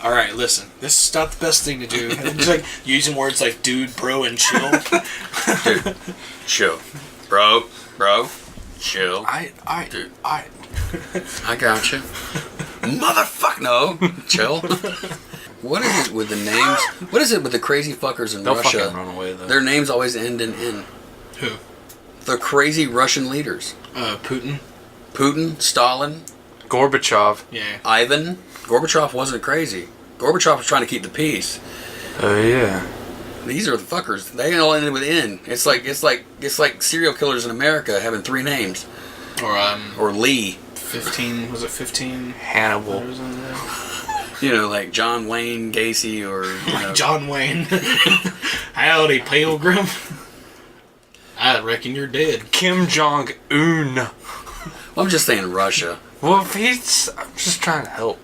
All right, listen. This is not the best thing to do. And it's like using words like dude, bro, and chill. Dude, chill, bro, chill. Dude. I got you. Motherfucker, no. Chill. What is it with the names? What is it with the crazy fuckers in They'll Russia? fucking run away though. Their names always end in N. Who? The crazy Russian leaders. Putin. Putin, Stalin, Gorbachev. Yeah. Ivan. Gorbachev wasn't crazy. Gorbachev was trying to keep the peace. Oh yeah. These are the fuckers. They all ended with N. It's like serial killers in America having 3 names. Or Lee. 15. Was it 15? Hannibal. Like John Wayne Gacy or John Wayne. Howdy, Pilgrim. I reckon you're dead. Kim Jong Un. Well, I'm just saying Russia. Well, I'm just trying to help.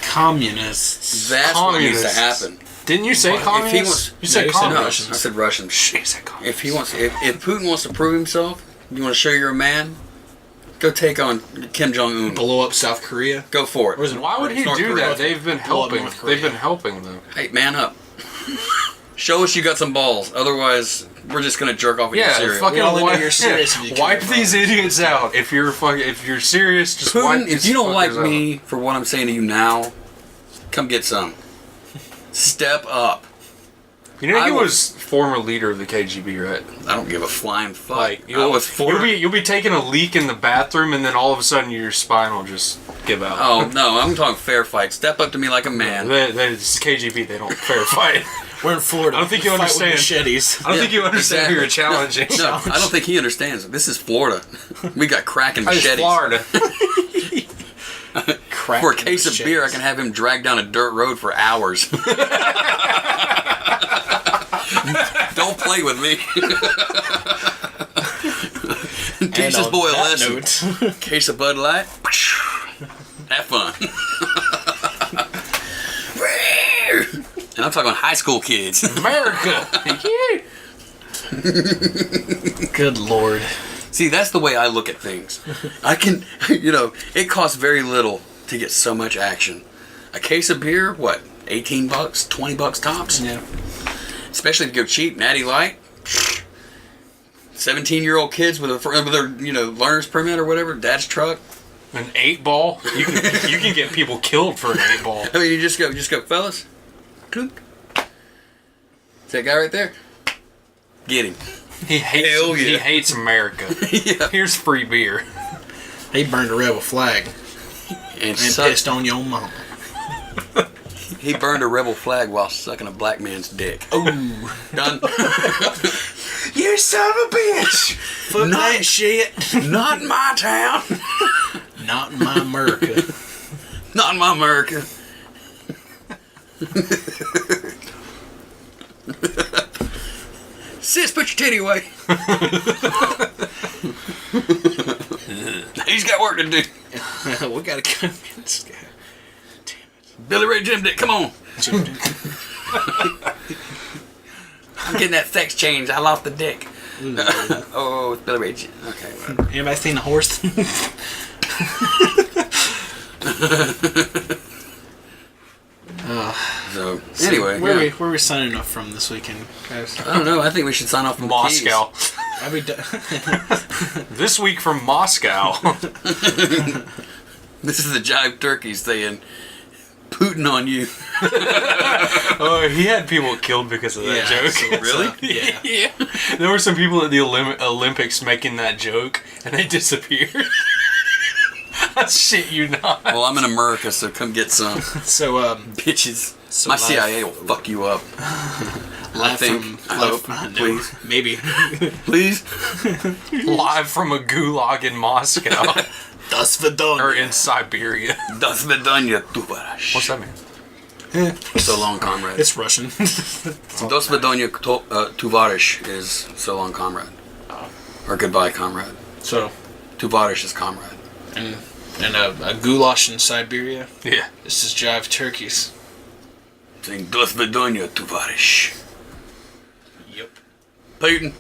Communists. That's what needs to Communists. happen. Didn't you say communists? If he wants, you said No, you said communists. I said Russians. Shit, you said communists. If Putin wants to prove himself, you want to show you're a man, go take on Kim Jong Un. Blow up South Korea. Go for it. Or is it Why would he North do Korea. that? They've been Blow up helping. North Korea. They've been helping them. Hey, man up. Show us you got some balls. Otherwise, we're just gonna jerk off at your Yeah, cereal. fucking We all know wipe, you're serious if you wipe care, these bro. idiots out. If you're serious, just wipe Putin, these if you don't like fuckers out. me for what I'm saying to you now, come get some. Step up. You know I he will- was former leader of the KGB, right? I don't give a flying fuck. Like I was for. you'll be taking a leak in the bathroom, and then all of a sudden your spine will just give out. Oh no, I'm talking fair fight. Step up to me like a man. It's KGB. They don't fair fight. We're in Florida. I don't think you Fight with understand. machetes. I don't think you understand who you're exactly. challenging. No, I don't think he understands. This is Florida. We got cracking It's machetes. Florida. For a case of beer, I can have him drag down a dirt road for hours. Don't play with me. Teach this boy a lesson. Case of Bud Light. Have fun. And I'm talking high school kids. America. Good lord. See, that's the way I look at things. I can, it costs very little to get so much action. A case of beer, what, $18, $20 tops? Yeah. Especially if you go cheap, Natty Light. 17-year-old kids with their learner's permit or whatever, dad's truck. An 8-ball. You can get people killed for an 8-ball. I mean, you just go, fellas. Clunk. See that guy right there? Get him. He hates. Hell yeah. He hates America. Yeah. Here's free beer. He burned a rebel flag And and pissed on your mama. he burned a rebel flag while sucking a black man's dick. Ooh. Done. You son of a bitch! Fuck that shit. Not in my town. Not in my America. Not in my America. Sis, put your titty away. He's got work to do. We gotta come get this guy. Billy Ray Jim Dick, come on. Damn I'm getting that sex change. I lost the dick. Oh, it's Billy Ray Jim. Okay, whatever. Anybody seen the horse? So, anyway. Where yeah. are we signing off from this weekend, guys? I don't know. I think we should sign off from Moscow. Have we done? This week from Moscow. This is the Jive Turkeys saying, Putin on you. Oh, he had people killed because of that Yeah, joke. so- Really? Yeah. Yeah. There were some people at the Olympics making that joke, and they disappeared. I shit you not. Well, I'm in America, so come get some. So Bitches. So My life- CIA will fuck you up. I think. I hope. Please. Maybe. Please. Live from a gulag in Moscow. Das Vidon. Or in Siberia. Do svidaniya, tuvarish. What's that mean? So long, comrade. It's Russian. Do svidaniya, tuvarish is so long, comrade. Or goodbye, comrade. So, Tuvarish is comrade. and a goulash in Siberia. Yeah. This is Jive Turkeys. Saying Do svidaniya, tuvarish. Yep. Putin.